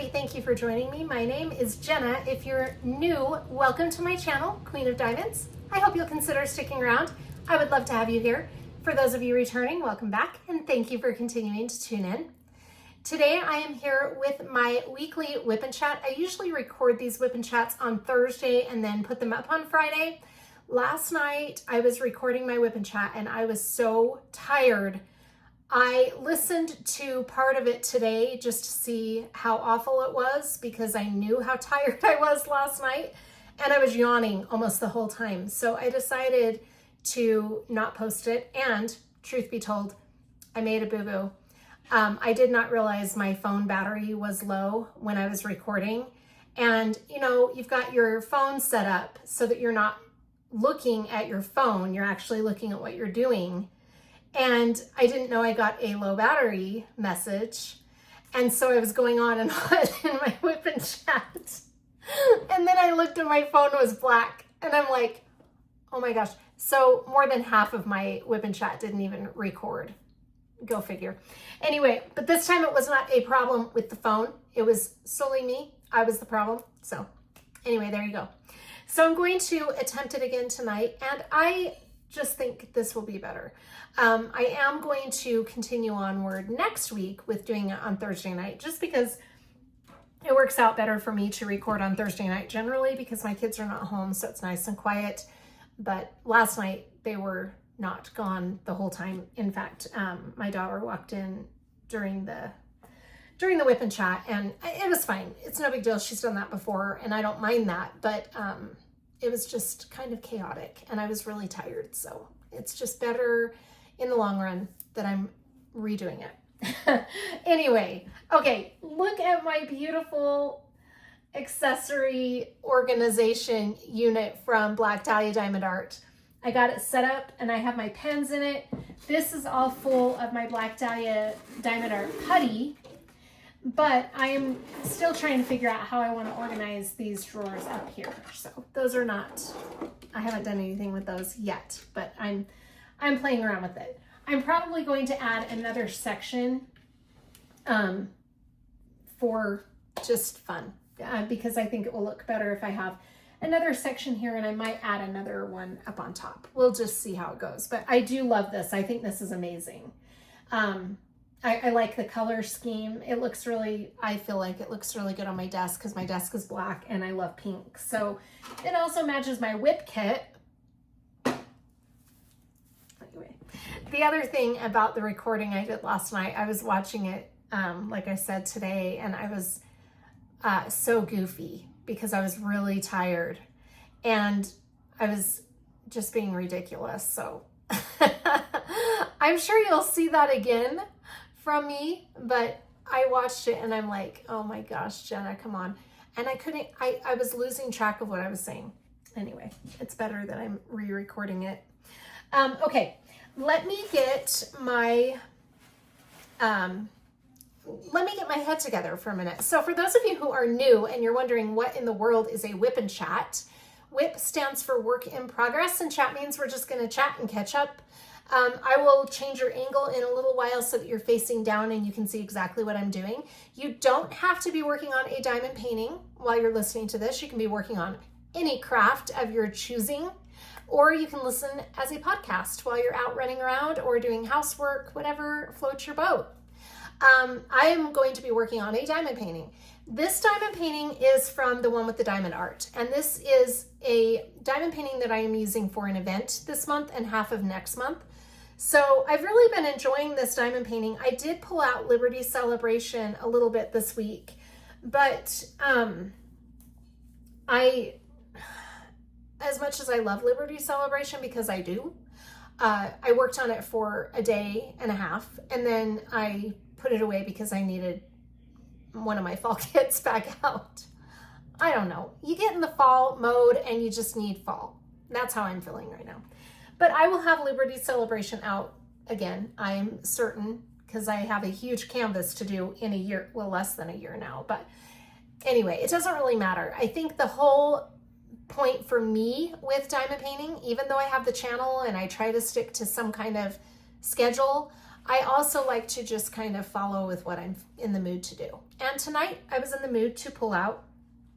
everybody, thank you for joining me. My name is Jenna. If you're new, welcome to my channel, Queen of Diamonds. I hope you'll consider sticking around. I would love to have you here. For those of you returning, welcome back, and thank you for continuing to tune in. Today I am here with my weekly WIP and Chat. I usually record these WIP and Chats on Thursday and then put them up on Friday. Last night I was recording my WIP and Chat and I was so tired. I listened to part of it today just to see how awful it was because I knew how tired I was last night and I was yawning almost the whole time. So I decided to not post it, and truth be told, I made a boo-boo. I did not realize my phone battery was low when I was recording. And you know, you've got your phone set up so that you're not looking at your phone, you're actually looking at what you're doing. And I didn't know I got a low battery message. And so I was going on and on in my WIP and Chat. And then I looked and my phone was black. And I'm like, oh my gosh. So more than half of my WIP and Chat didn't even record. Go figure. Anyway, but this time it was not a problem with the phone. It was solely me. I was the problem. So anyway, there you go. So I'm going to attempt it again tonight. And I just think this will be better. I am going to continue onward next week with doing it on Thursday night, just because it works out better for me to record on Thursday night generally because my kids are not home, so it's nice and quiet. But last night they were not gone the whole time. In fact, my daughter walked in during the WIP and Chat, and it was fine. It's no big deal. She's done that before, and I don't mind that. But it was just kind of chaotic, and I was really tired. So it's just better in the long run that I'm redoing it. Anyway, okay, look at my beautiful accessory organization unit from Black Dahlia Diamond Art. I got it set up and I have my pens in it. This is all full of my Black Dahlia Diamond Art putty, but I am still trying to figure out how I want to organize these drawers up here. So those are not, I haven't done anything with those yet, but I'm playing around with it. I'm probably going to add another section for just fun because I think it will look better if I have another section here, and I might add another one up on top. We'll just see how it goes. But I do love this. I think this is amazing. I like the color scheme. It looks really, I feel like it looks really good on my desk because my desk is black and I love pink. So it also matches my WIP kit. Anyway, the other thing about the recording I did last night, I was watching it, like I said today, and I was so goofy because I was really tired and I was just being ridiculous. So I'm sure you'll see that again from me, but I watched it and I'm like, oh my gosh, Jenna, come on. And I was losing track of what I was saying. Anyway, it's better that I'm re-recording it. Okay, let me get my head together for a minute. So for those of you who are new and you're wondering what in the world is a WIP and Chat, WIP stands for work in progress, and chat means we're just going to chat and catch up. I will change your angle in a little while so that you're facing down and you can see exactly what I'm doing. You don't have to be working on a diamond painting while you're listening to this. You can be working on any craft of your choosing, or you can listen as a podcast while you're out running around or doing housework, whatever floats your boat. I am going to be working on a diamond painting. This diamond painting is from the one with the diamond art. And this is a diamond painting that I am using for an event this month and half of next month. So I've really been enjoying this diamond painting. I did pull out Liberty Celebration a little bit this week, but as much as I love Liberty Celebration, because I do, I worked on it for a day and a half, and then I put it away because I needed one of my fall kits back out. I don't know. You get in the fall mode and you just need fall. That's how I'm feeling right now. But I will have Liberty Celebration out again, I'm certain, because I have a huge canvas to do in a year, well, less than a year now. But anyway, it doesn't really matter. I think the whole point for me with diamond painting, even though I have the channel and I try to stick to some kind of schedule, I also like to just kind of follow with what I'm in the mood to do. And tonight I was in the mood to pull out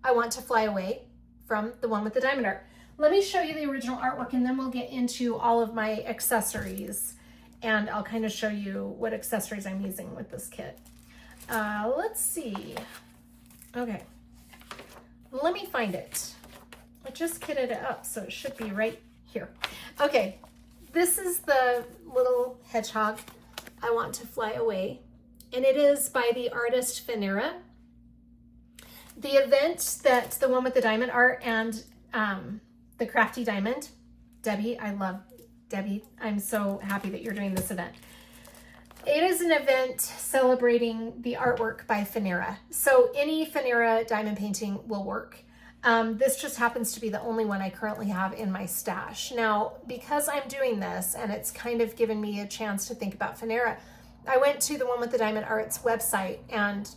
I Want to Fly Away from the one with the diamond art. Let me show you the original artwork and then we'll get into all of my accessories and I'll kind of show you what accessories I'm using with this kit. Let's see. Okay, let me find it. I just kitted it up, so it should be right here. Okay, this is the little hedgehog, I Want to Fly Away, and it is by the artist Finera. The event that the one with the diamond art and the Crafty diamond, Debbie, I love Debbie. I'm so happy that you're doing this event. It is an event celebrating the artwork by Finera. So any Finera diamond painting will work. This just happens to be the only one I currently have in my stash. Now, because I'm doing this and it's kind of given me a chance to think about Finera, I went to the one with the diamond art's website and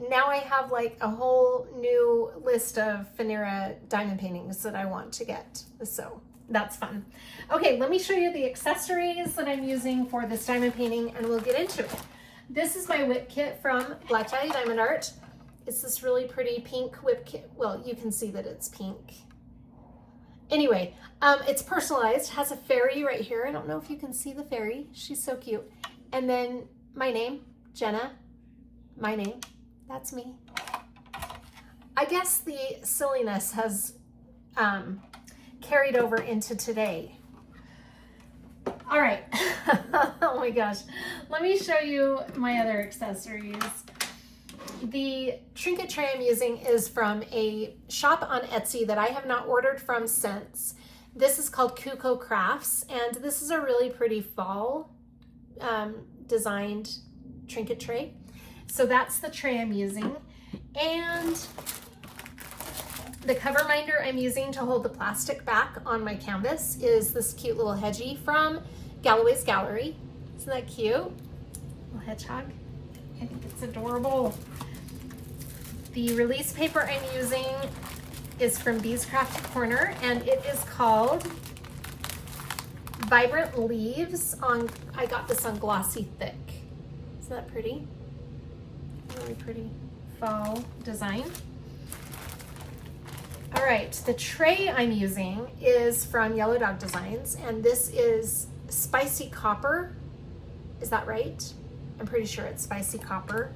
now I have like a whole new list of Finera diamond paintings that I want to get. So that's fun. Okay, let me show you the accessories that I'm using for this diamond painting and we'll get into it. This is my WIP kit from Black Dahlia Diamond Art. It's this really pretty pink WIP kit. Well, you can see that it's pink. Anyway, it's personalized, has a fairy right here. I don't know if you can see the fairy. She's so cute. And then my name, Jenna, my name, that's me. I guess the silliness has carried over into today. All right. Oh my gosh. Let me show you my other accessories. The trinket tray I'm using is from a shop on Etsy that I have not ordered from since. This is called KuKoKrafts, and this is a really pretty fall designed trinket tray. So that's the tray I'm using. And the cover minder I'm using to hold the plastic back on my canvas is this cute little hedgie from Galloways Gallery. Isn't that cute? Little hedgehog. I think it's adorable. The release paper I'm using is from Bee's Crafty Corner and it is called Vibrant Leaves. I got this on Glossy Thick. Isn't that pretty? Really pretty fall design. All right, the tray I'm using is from Yellow Dog Designs and this is Spicy Copper. Is that right? I'm pretty sure it's Spicy Copper.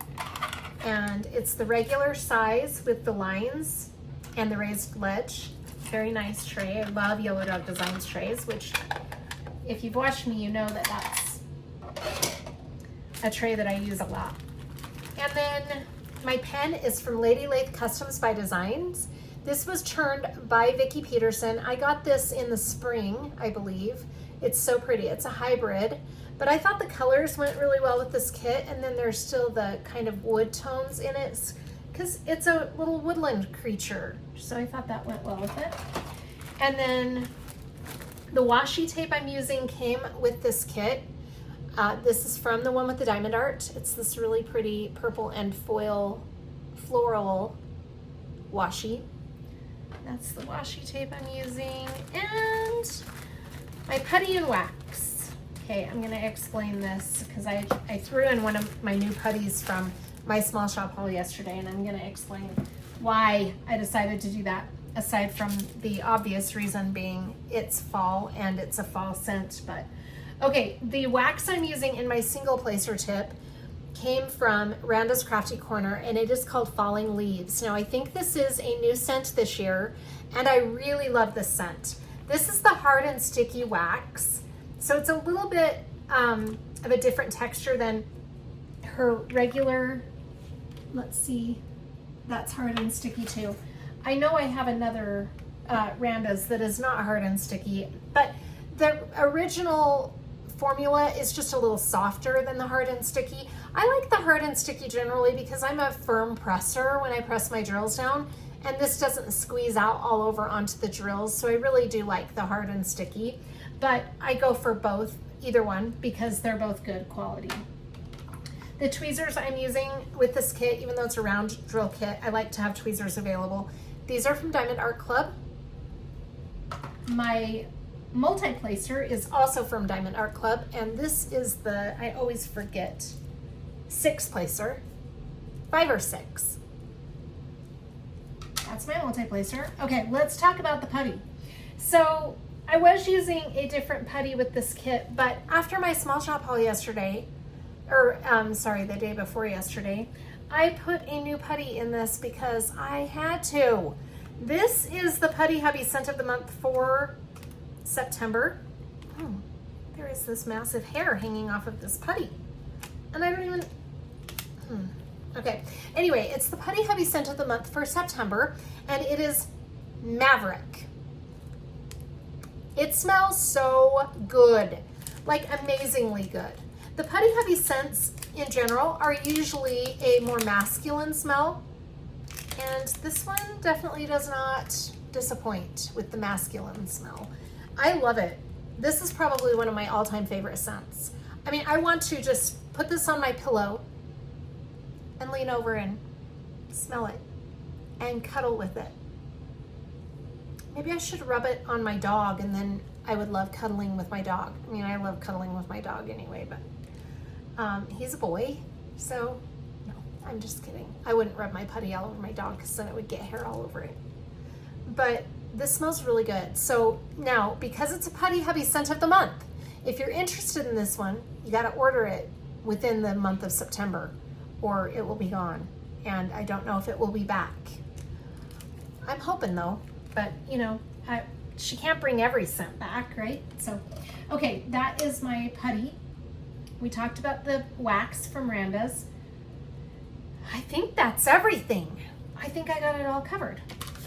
And it's the regular size with the lines and the raised ledge. Very nice tray. I love Yellow Dog Designs trays, which if you've watched me, you know that that's a tray that I use a lot. And then my pen is from Lathe Customs by Designs. This was turned by Vicki Peterson. I got this in the spring, I believe. It's so pretty. It's a hybrid. But I thought the colors went really well with this kit, and then there's still the kind of wood tones in it because it's a little woodland creature. So I thought that went well with it. And then the washi tape I'm using came with this kit. This is from the one with the diamond art. It's this really pretty purple and foil floral washi. That's the washi tape I'm using. And my putty and wax. Okay, I'm gonna explain this because I threw in one of my new putties from my small shop haul yesterday, and I'm gonna explain why I decided to do that, aside from the obvious reason being it's fall and it's a fall scent. But okay, the wax I'm using in my single placer tip came from Randa's Crafty Corner, and it is called Falling Leaves. Now I think this is a new scent this year, and I really love this scent. This is the hard and sticky wax. So it's a little bit of a different texture than her regular, let's see, that's hard and sticky too. I know I have another Randa's that is not hard and sticky, but the original formula is just a little softer than the hard and sticky. I like the hard and sticky generally because I'm a firm presser when I press my drills down, and this doesn't squeeze out all over onto the drills, so I really do like the hard and sticky. But I go for both, either one, because they're both good quality. The tweezers I'm using with this kit, even though it's a round drill kit, I like to have tweezers available. These are from Diamond Art Club. My multi-placer is also from Diamond Art Club, and this is the, I always forget, 6 placer, 5 or 6. That's my multi-placer. Okay, let's talk about the putty. So I was using a different putty with this kit, but after my small shop haul yesterday, or sorry, the day before yesterday, I put a new putty in this because I had to. This is the Putty Hubby Scent of the Month for September. Oh, there is this massive hair hanging off of this putty. And I don't even, okay. Anyway, it's the Putty Hubby Scent of the Month for September, and it is Maverick. It smells so good, like amazingly good. The Putty Hubby scents in general are usually a more masculine smell, and this one definitely does not disappoint with the masculine smell. I love it. This is probably one of my all-time favorite scents. I mean, I want to just put this on my pillow and lean over and smell it and cuddle with it. Maybe I should rub it on my dog, and then I would love cuddling with my dog. I mean, I love cuddling with my dog anyway, but he's a boy, so no, I'm just kidding. I wouldn't rub my putty all over my dog because then it would get hair all over it. But this smells really good. So now, because it's a Putty Hubby Scent of the Month, if you're interested in this one, you got to order it within the month of September or it will be gone. And I don't know if it will be back. I'm hoping though, but you know, she can't bring every scent back, right? So, okay, that is my putty. We talked about the wax from Randa's. I think that's everything. I think I got it all covered.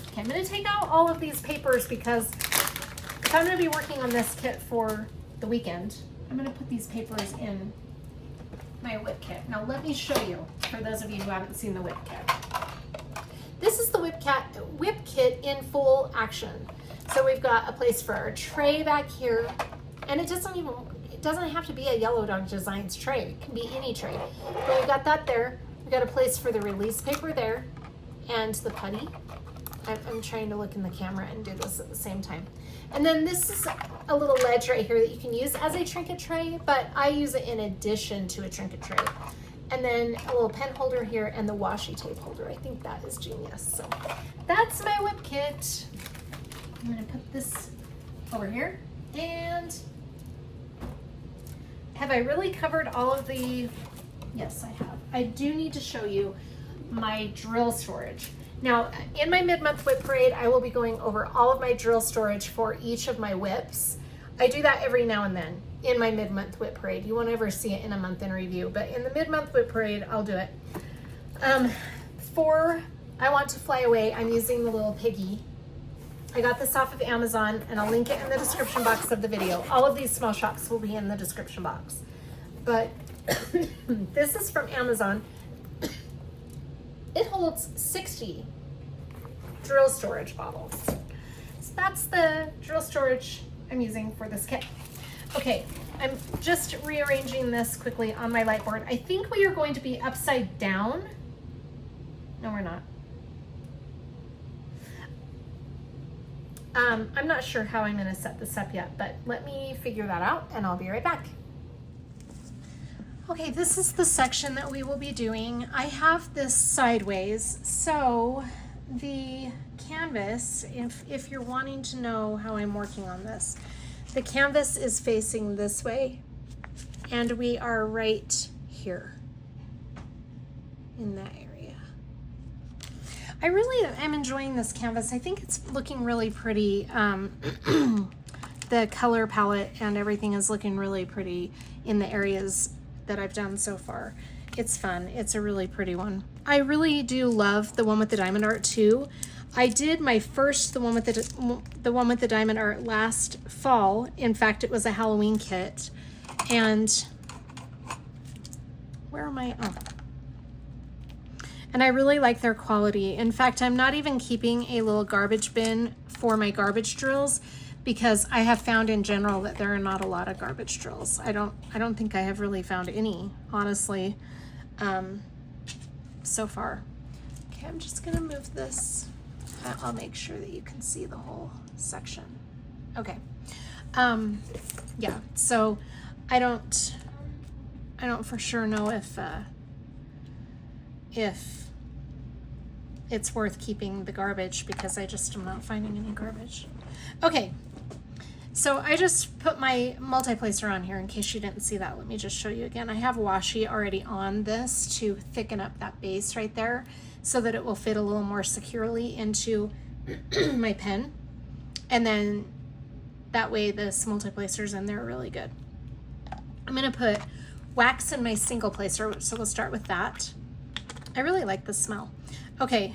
Okay, I'm gonna take out all of these papers because if I'm gonna be working on this kit for the weekend, I'm gonna put these papers in my WIP kit. Now let me show you, for those of you who haven't seen the WIP kit. This is the WIP kit in full action. So we've got a place for our tray back here, and it doesn't have to be a Yellow Dog Designs tray. It can be any tray. But we've got that there. We've got a place for the release paper there and the putty. I'm trying to look in the camera and do this at the same time. And then this is a little ledge right here that you can use as a trinket tray, but I use it in addition to a trinket tray. And then a little pen holder here and the washi tape holder. I think that is genius. So that's my WIP kit. I'm gonna put this over here. And have I really covered all of the, yes, I have. I do need to show you my drill storage. Now, in my mid-month WIP parade, I will be going over all of my drill storage for each of my WIPs. I do that every now and then in my mid-month WIP parade. You won't ever see it in a month in review, but in the mid-month WIP parade, I'll do it. For I Want to Fly Away, I'm using the little piggy. I got this off of Amazon, and I'll link it in the description box of the video. All of these small shops will be in the description box. But this is from Amazon. It holds 60 drill storage bottles. So that's the drill storage I'm using for this kit. Okay, I'm just rearranging this quickly on my light board. I think we are going to be upside down. No, we're not. I'm not sure how I'm going to set this up yet, but let me figure that out and I'll be right back. Okay, this is the section that we will be doing. I have this sideways, so the canvas, if you're wanting to know how I'm working on this, the canvas is facing this way and we are right here in that area. I really am enjoying this canvas. I think it's looking really pretty. The color palette and everything is looking really pretty in the areas that I've done so far. It's fun. It's a really pretty one. I really do love the one with the diamond art too. I did my first, the one with the diamond art last fall. In fact, it was a Halloween kit. And where am I? Oh. And I really like their quality. In fact, I'm not even keeping a little garbage bin for my garbage drills because I have found in general that there are not a lot of garbage drills. I don't think I have really found any, honestly, so far. Okay, I'm just gonna move this. I'll make sure that you can see the whole section. Okay. Yeah, so I don't for sure know if it's worth keeping the garbage, because I just am not finding any garbage. Okay, so I just put my multi-placer on here in case you didn't see that. Let me just show you again. I have washi already on this to thicken up that base right there so that it will fit a little more securely into my pen. And then that way this multi-placer's in there really good. I'm gonna put wax in my single placer, so we'll start with that. I really like the smell. Okay,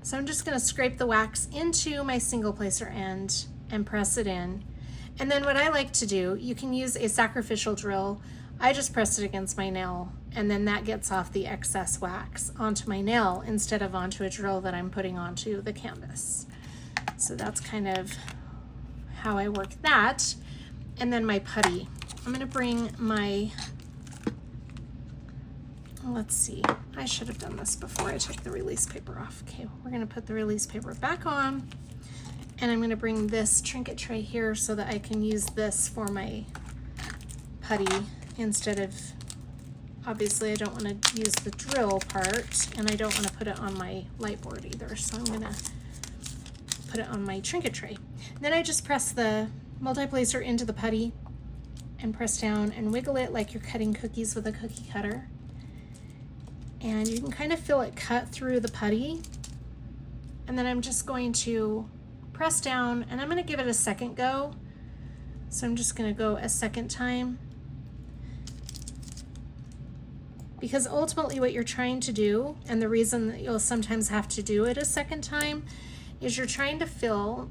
so I'm just gonna scrape the wax into my single placer end and press it in. And then what I like to do, you can use a sacrificial drill. I just press it against my nail, and then that gets off the excess wax onto my nail instead of onto a drill that I'm putting onto the canvas. So that's kind of how I work that. And then my putty. I'm gonna bring my, let's see, I should have done this before I took the release paper off. Okay, we're gonna put the release paper back on, and I'm gonna bring this trinket tray here so that I can use this for my putty instead of, obviously I don't wanna use the drill part, and I don't wanna put it on my light board either, so I'm gonna put it on my trinket tray. Then I just press the multi-placer into the putty and press down and wiggle it like you're cutting cookies with a cookie cutter. And you can kind of feel it cut through the putty. And then I'm just going to press down, and I'm going to give it a second go. So I'm just going to go a second time. Because ultimately what you're trying to do, and the reason that you'll sometimes have to do it a second time, is you're trying to fill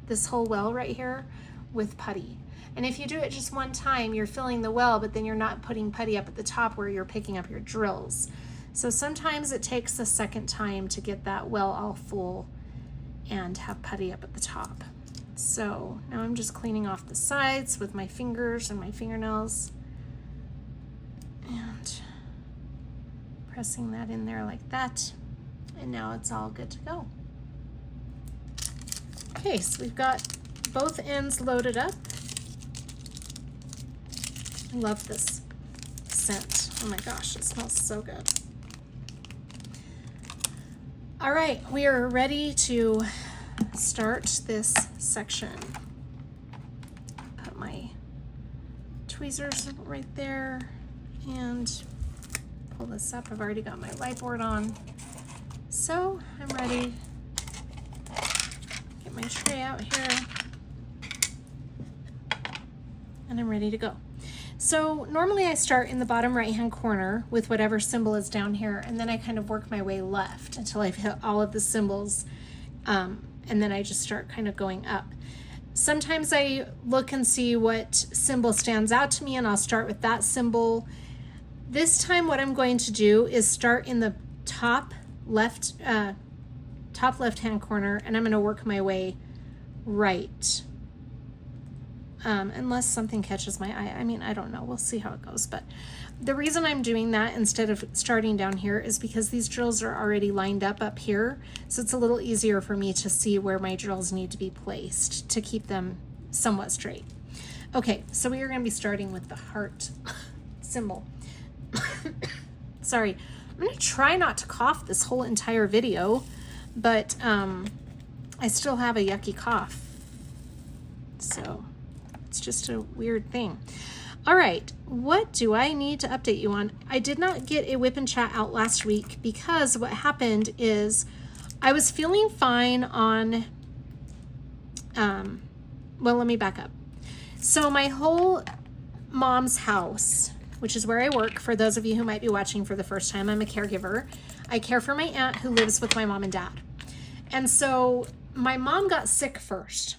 this whole well right here with putty. And if you do it just one time, you're filling the well, but then you're not putting putty up at the top where you're picking up your drills. So sometimes it takes a second time to get that well all full and have putty up at the top. So now I'm just cleaning off the sides with my fingers and my fingernails and pressing that in there like that. And now it's all good to go. Okay, so we've got both ends loaded up. I love this scent. Oh my gosh, it smells so good. All right, we are ready to start this section. Put my tweezers right there and pull this up. I've already got my light board on. So I'm ready. Get my tray out here. And I'm ready to go. So normally I start in the bottom right hand corner with whatever symbol is down here, and then I kind of work my way left until I've hit all of the symbols, and then I just start kind of going up. Sometimes I look and see what symbol stands out to me, and I'll start with that symbol. This time what I'm going to do is start in the top left hand corner, and I'm going to work my way right. Unless something catches my eye. I mean, I don't know. We'll see how it goes. But the reason I'm doing that instead of starting down here is because these drills are already lined up here. So it's a little easier for me to see where my drills need to be placed to keep them somewhat straight. Okay, so we are going to be starting with the heart symbol. Sorry. I'm going to try not to cough this whole entire video, but I still have a yucky cough. So it's just a weird thing. All right, what do I need to update you on? I did not get a WIP and Chat out last week because what happened is I was feeling fine on, well, let me back up. So my whole mom's house, which is where I work, for those of you who might be watching for the first time, I'm a caregiver. I care for my aunt who lives with my mom and dad. And so my mom got sick first.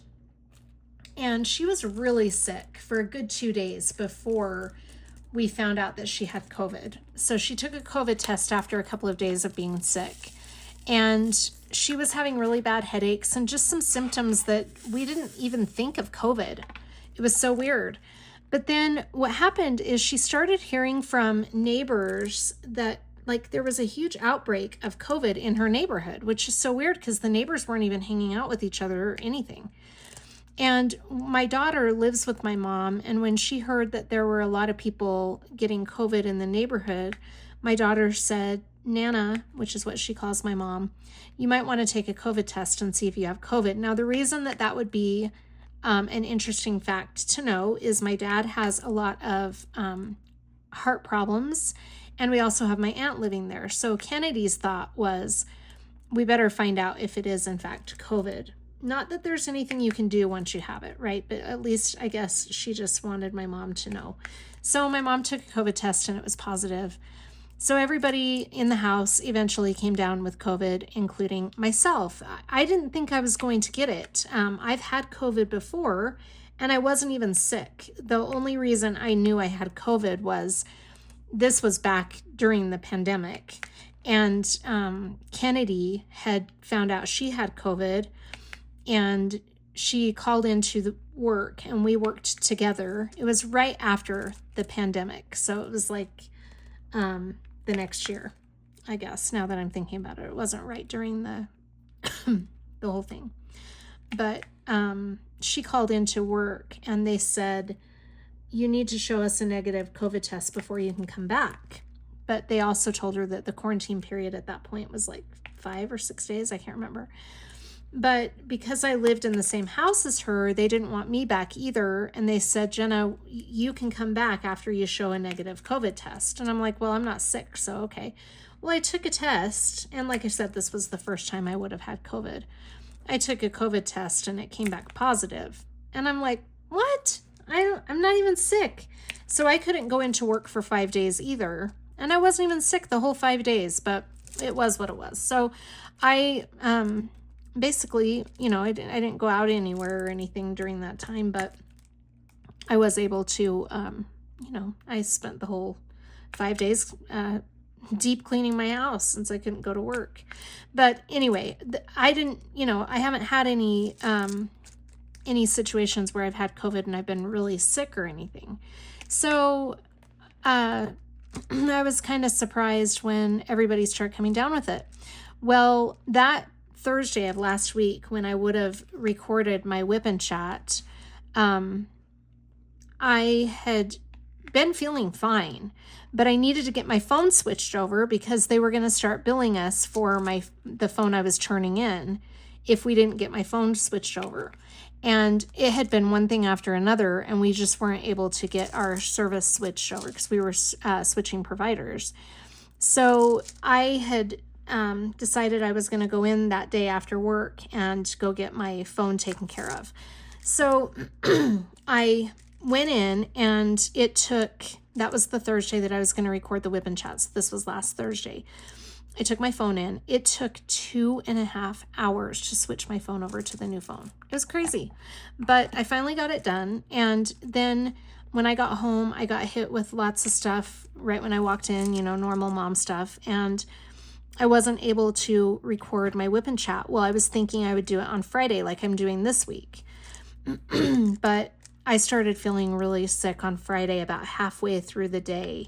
And she was really sick for a good 2 days before we found out that she had COVID. So she took a COVID test after a couple of days of being sick. And she was having really bad headaches and just some symptoms that we didn't even think of COVID. It was so weird. But then what happened is she started hearing from neighbors that like there was a huge outbreak of COVID in her neighborhood, which is so weird because the neighbors weren't even hanging out with each other or anything. And my daughter lives with my mom, and when she heard that there were a lot of people getting COVID in the neighborhood, my daughter said, Nana, which is what she calls my mom, you might want to take a COVID test and see if you have COVID. Now, the reason that that would be an interesting fact to know is my dad has a lot of heart problems, and we also have my aunt living there. So Kennedy's thought was, we better find out if it is in fact COVID. Not that there's anything you can do once you have it, right? But at least I guess she just wanted my mom to know. So my mom took a COVID test and it was positive. So everybody in the house eventually came down with COVID, including myself. I didn't think I was going to get it. I've had COVID before and I wasn't even sick. The only reason I knew I had COVID was this was back during the pandemic. And Kennedy had found out she had COVID, and she called into the work and we worked together. It was right after the pandemic. So it was like the next year, I guess, now that I'm thinking about it. It wasn't right during the the whole thing. But she called into work and they said, you need to show us a negative COVID test before you can come back. But they also told her that the quarantine period at that point was like 5 or 6 days. I can't remember. But because I lived in the same house as her, they didn't want me back either. And they said, Jenna, you can come back after you show a negative COVID test. And I'm like, well, I'm not sick, so okay. Well, I took a test. And like I said, this was the first time I would have had COVID. I took a COVID test and it came back positive. And I'm like, what? I'm not even sick. So I couldn't go into work for 5 days either. And I wasn't even sick the whole 5 days, but it was what it was. So I basically, I didn't go out anywhere or anything during that time, but I was able to, I spent the whole 5 days deep cleaning my house since I couldn't go to work. But anyway, I haven't had any situations where I've had COVID and I've been really sick or anything. So I was kind of surprised when everybody started coming down with it. Well, that Thursday of last week, when I would have recorded my WIP and Chat, I had been feeling fine, but I needed to get my phone switched over because they were going to start billing us for the phone I was turning in if we didn't get my phone switched over. And it had been one thing after another, and we just weren't able to get our service switched over because we were switching providers. So I had decided I was going to go in that day after work and go get my phone taken care of. So I went in, and that was the Thursday that I was going to record the WIP and Chats. This was last Thursday. I took my phone in. It took 2.5 hours to switch my phone over to the new phone. It was crazy, but I finally got it done. And then when I got home, I got hit with lots of stuff right when I walked in, normal mom stuff. And I wasn't able to record my WIP and Chat. Well, I was thinking I would do it on Friday like I'm doing this week. But I started feeling really sick on Friday about halfway through the day.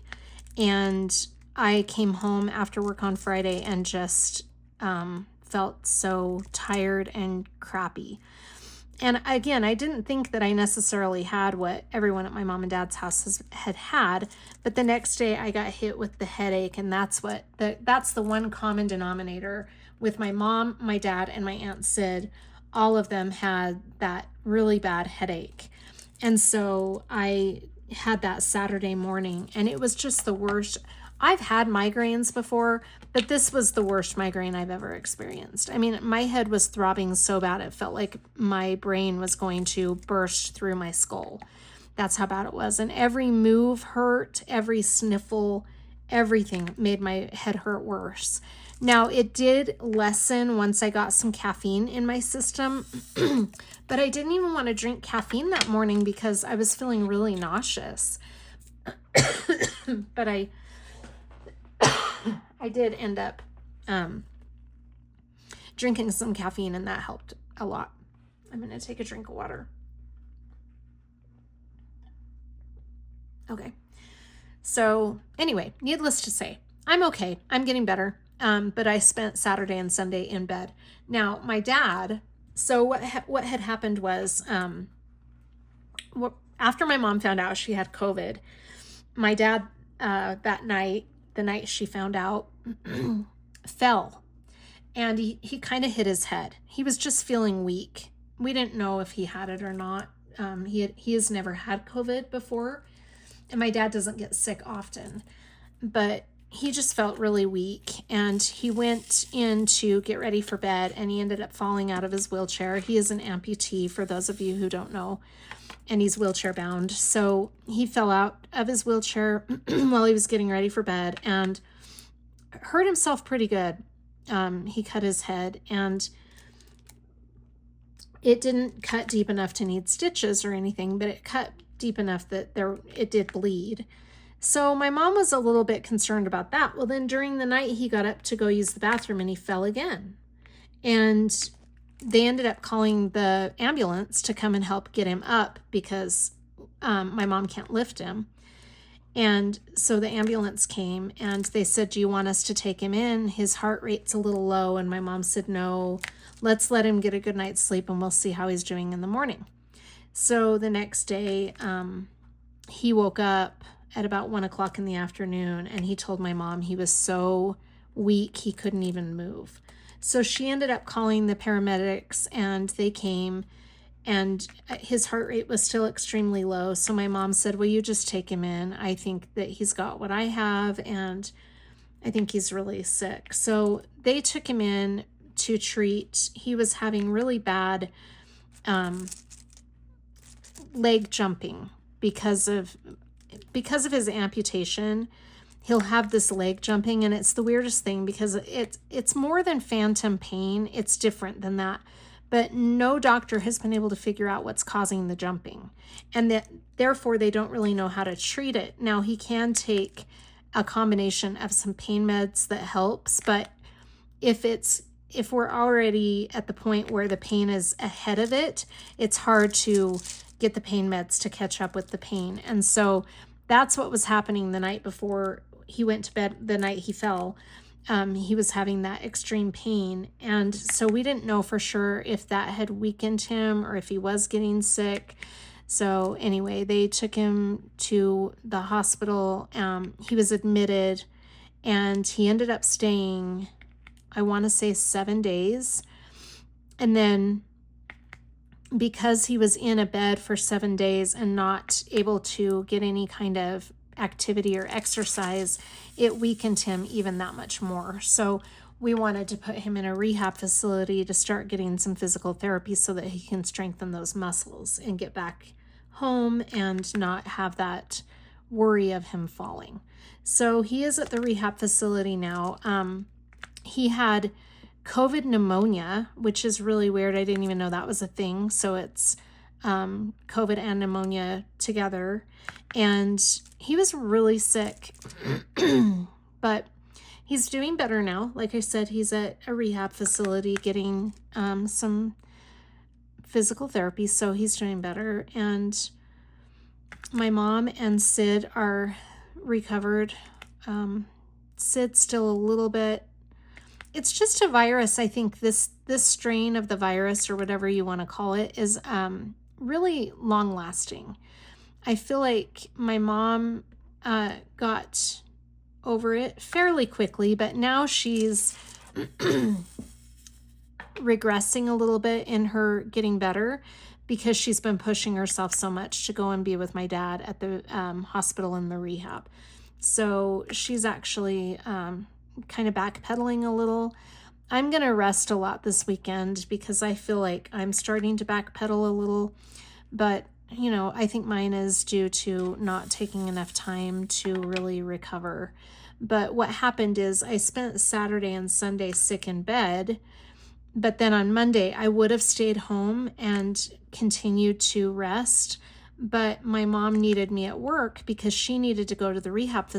And I came home after work on Friday and just felt so tired and crappy. And again, I didn't think that I necessarily had what everyone at my mom and dad's house had, but the next day I got hit with the headache, and that's the one common denominator with my mom, my dad, and my Aunt Sid. All of them had that really bad headache. And so I had that Saturday morning, and it was just the worst. I've had migraines before, but this was the worst migraine I've ever experienced. I mean, my head was throbbing so bad it felt like my brain was going to burst through my skull. That's how bad it was. And every move hurt, every sniffle, everything made my head hurt worse. Now, it did lessen once I got some caffeine in my system, but I didn't even want to drink caffeine that morning because I was feeling really nauseous. But I did end up drinking some caffeine, and that helped a lot. I'm going to take a drink of water. Okay. So anyway, needless to say, I'm okay. I'm getting better. But I spent Saturday and Sunday in bed. Now, my dad So what had happened was, after my mom found out she had COVID, my dad, that night, the night she found out, fell, and he kind of hit his head. He was just feeling weak. We didn't know if he had it or not. He has never had COVID before, and my dad doesn't get sick often, but he just felt really weak, and he went in to get ready for bed, and he ended up falling out of his wheelchair. He is an amputee, for those of you who don't know, and he's wheelchair bound. So he fell out of his wheelchair while he was getting ready for bed and hurt himself pretty good. He cut his head, and it didn't cut deep enough to need stitches or anything, but it cut deep enough that it did bleed. So my mom was a little bit concerned about that. Well, then during the night, he got up to go use the bathroom and he fell again. And they ended up calling the ambulance to come and help get him up because my mom can't lift him. And so the ambulance came and they said, do you want us to take him in? His heart rate's a little low. And my mom said, no, let's let him get a good night's sleep and we'll see how he's doing in the morning. So the next day, he woke up at about 1 o'clock in the afternoon, and he told my mom he was so weak he couldn't even move. So she ended up calling the paramedics, and they came, and his heart rate was still extremely low. So my mom said, will you just take him in? I think that he's got what I have, and I think he's really sick. So they took him in to treat. He was having really bad leg jumping because of his amputation. He'll have this leg jumping, and it's the weirdest thing because it's more than phantom pain. It's different than that, but no doctor has been able to figure out what's causing the jumping, and that therefore they don't really know how to treat it. Now he can take a combination of some pain meds that helps, but if we're already at the point where the pain is ahead of it, it's hard to get the pain meds to catch up with the pain. And so that's what was happening the night before he went to bed, the night he fell. He was having that extreme pain. And so we didn't know for sure if that had weakened him or if he was getting sick. So anyway, they took him to the hospital. He was admitted, and he ended up staying, I want to say 7 days. And then because he was in a bed for 7 days and not able to get any kind of activity or exercise, it weakened him even that much more. So we wanted to put him in a rehab facility to start getting some physical therapy so that he can strengthen those muscles and get back home and not have that worry of him falling. So he is at the rehab facility now. He had COVID pneumonia, which is really weird. I didn't even know that was a thing. So it's COVID and pneumonia together. And he was really sick, but he's doing better now. Like I said, he's at a rehab facility getting some physical therapy. So he's doing better. And my mom and Sid are recovered. Sid's still a little bit. It's just a virus. I think this strain of the virus, or whatever you want to call it, is really long lasting. I feel like my mom got over it fairly quickly, but now she's regressing a little bit in her getting better because she's been pushing herself so much to go and be with my dad at the hospital and the rehab. So she's actually kind of backpedaling a little. I'm going to rest a lot this weekend because I feel like I'm starting to backpedal a little, but you know, I think mine is due to not taking enough time to really recover. But what happened is I spent Saturday and Sunday sick in bed, but then on Monday I would have stayed home and continued to rest, but my mom needed me at work because she needed to go to the rehab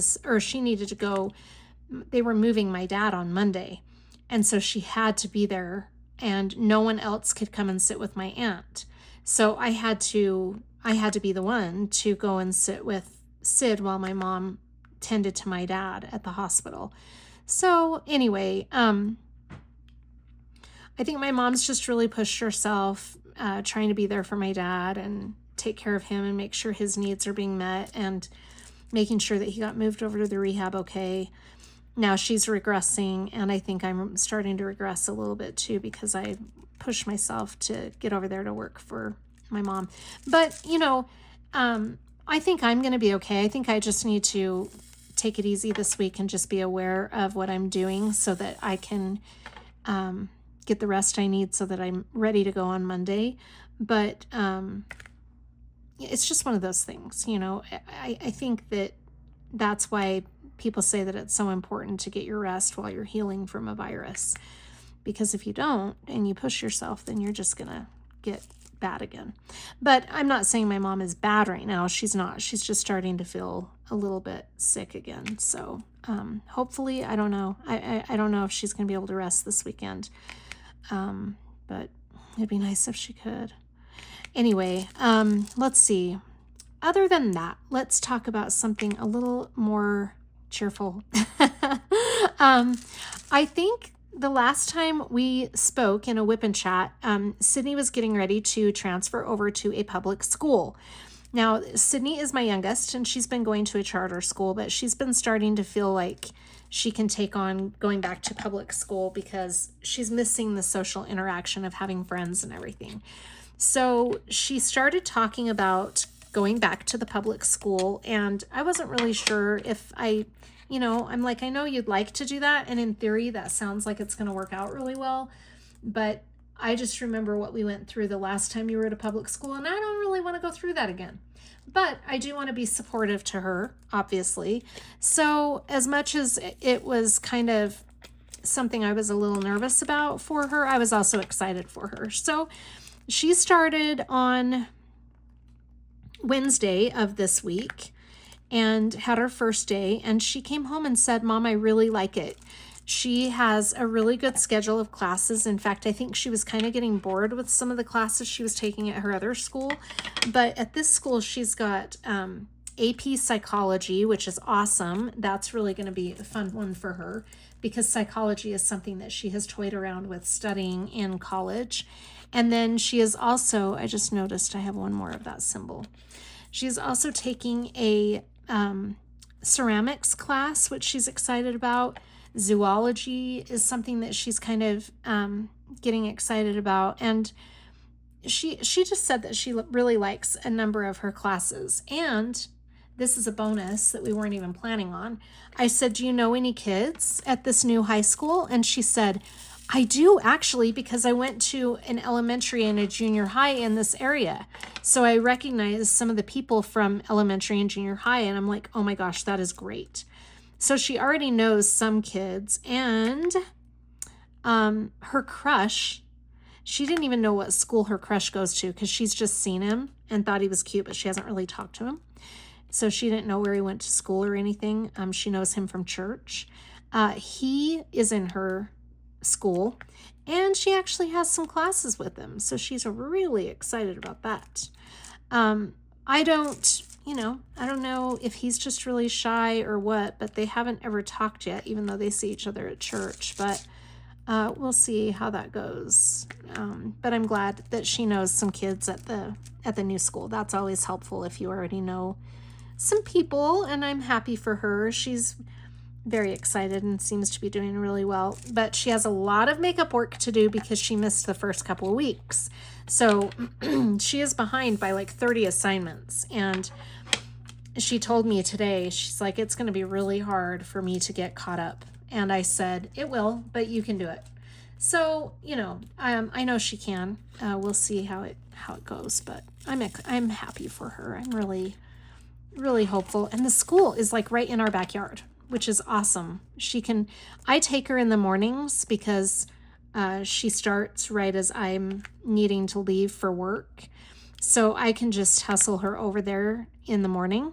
they were moving my dad on Monday. And so she had to be there, and no one else could come and sit with my aunt. So I had to be the one to go and sit with Sid while my mom tended to my dad at the hospital. So anyway, I think my mom's just really pushed herself, trying to be there for my dad and take care of him and make sure his needs are being met and making sure that he got moved over to the rehab okay. Now she's regressing, and I think I'm starting to regress a little bit too because I pushed myself to get over there to work for my mom. But, I think I'm going to be okay. I think I just need to take it easy this week and just be aware of what I'm doing so that I can get the rest I need so that I'm ready to go on Monday. But it's just one of those things, I think that's why people say that it's so important to get your rest while you're healing from a virus. Because if you don't and you push yourself, then you're just going to get bad again. But I'm not saying my mom is bad right now. She's not. She's just starting to feel a little bit sick again. So hopefully, I don't know. I don't know if she's going to be able to rest this weekend. But it'd be nice if she could. Anyway, let's see. Other than that, let's talk about something a little more cheerful. I think the last time we spoke in a WIP and Chat, Sydney was getting ready to transfer over to a public school. Now, Sydney is my youngest, and she's been going to a charter school, but she's been starting to feel like she can take on going back to public school because she's missing the social interaction of having friends and everything. So she started talking about going back to the public school, and I wasn't really sure if I'm like, I know you'd like to do that, and in theory that sounds like it's going to work out really well, but I just remember what we went through the last time you were at a public school, and I don't really want to go through that again. But I do want to be supportive to her, obviously. So as much as it was kind of something I was a little nervous about for her, I was also excited for her. So she started on Wednesday of this week and had her first day, and she came home and said, Mom, I really like it. She has a really good schedule of classes. In fact, I think she was kind of getting bored with some of the classes she was taking at her other school. But at this school, she's got AP psychology, which is awesome. That's really going to be a fun one for her because psychology is something that she has toyed around with studying in college. And then she is also, I just noticed I have one more of that symbol. She's also taking a ceramics class, which she's excited about. Zoology is something that she's kind of getting excited about. And she just said that she really likes a number of her classes. And this is a bonus that we weren't even planning on. I said, do you know any kids at this new high school? And she said, I do actually, because I went to an elementary and a junior high in this area. So I recognize some of the people from elementary and junior high. And I'm like, oh my gosh, that is great. So she already knows some kids, and her crush, she didn't even know what school her crush goes to because she's just seen him and thought he was cute, but she hasn't really talked to him. So she didn't know where he went to school or anything. She knows him from church. He is in her school, and she actually has some classes with him. So she's really excited about that. I don't know if he's just really shy or what, but they haven't ever talked yet, even though they see each other at church. But we'll see how that goes. But I'm glad that she knows some kids at the new school. That's always helpful if you already know some people, and I'm happy for her. She's very excited and seems to be doing really well. But she has a lot of makeup work to do because she missed the first couple of weeks. So she is behind by like 30 assignments. And she told me today, she's like, it's going to be really hard for me to get caught up. And I said, it will, but you can do it. So, I know she can. We'll see how it goes, but I'm happy for her. I'm really, really hopeful. And the school is like right in our backyard, which is awesome. I take her in the mornings because she starts right as I'm needing to leave for work. So I can just hustle her over there in the morning.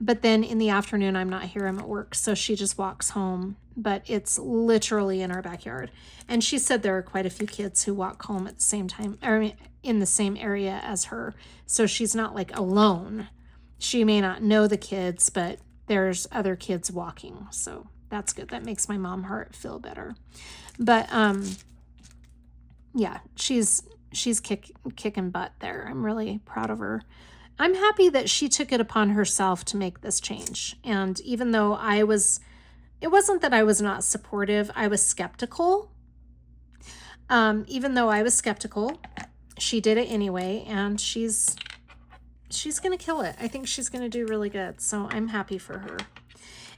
But then in the afternoon, I'm not here, I'm at work. So she just walks home, but it's literally in our backyard. And she said there are quite a few kids who walk home at the same time, or in the same area as her. So she's not like alone. She may not know the kids, but there's other kids walking. So that's good. That makes my mom heart feel better. But yeah, she's kicking butt there. I'm really proud of her. I'm happy that she took it upon herself to make this change. And even though it wasn't that I was not supportive, I was skeptical. Even though I was skeptical, she did it anyway, and she's going to kill it. I think she's going to do really good. So I'm happy for her.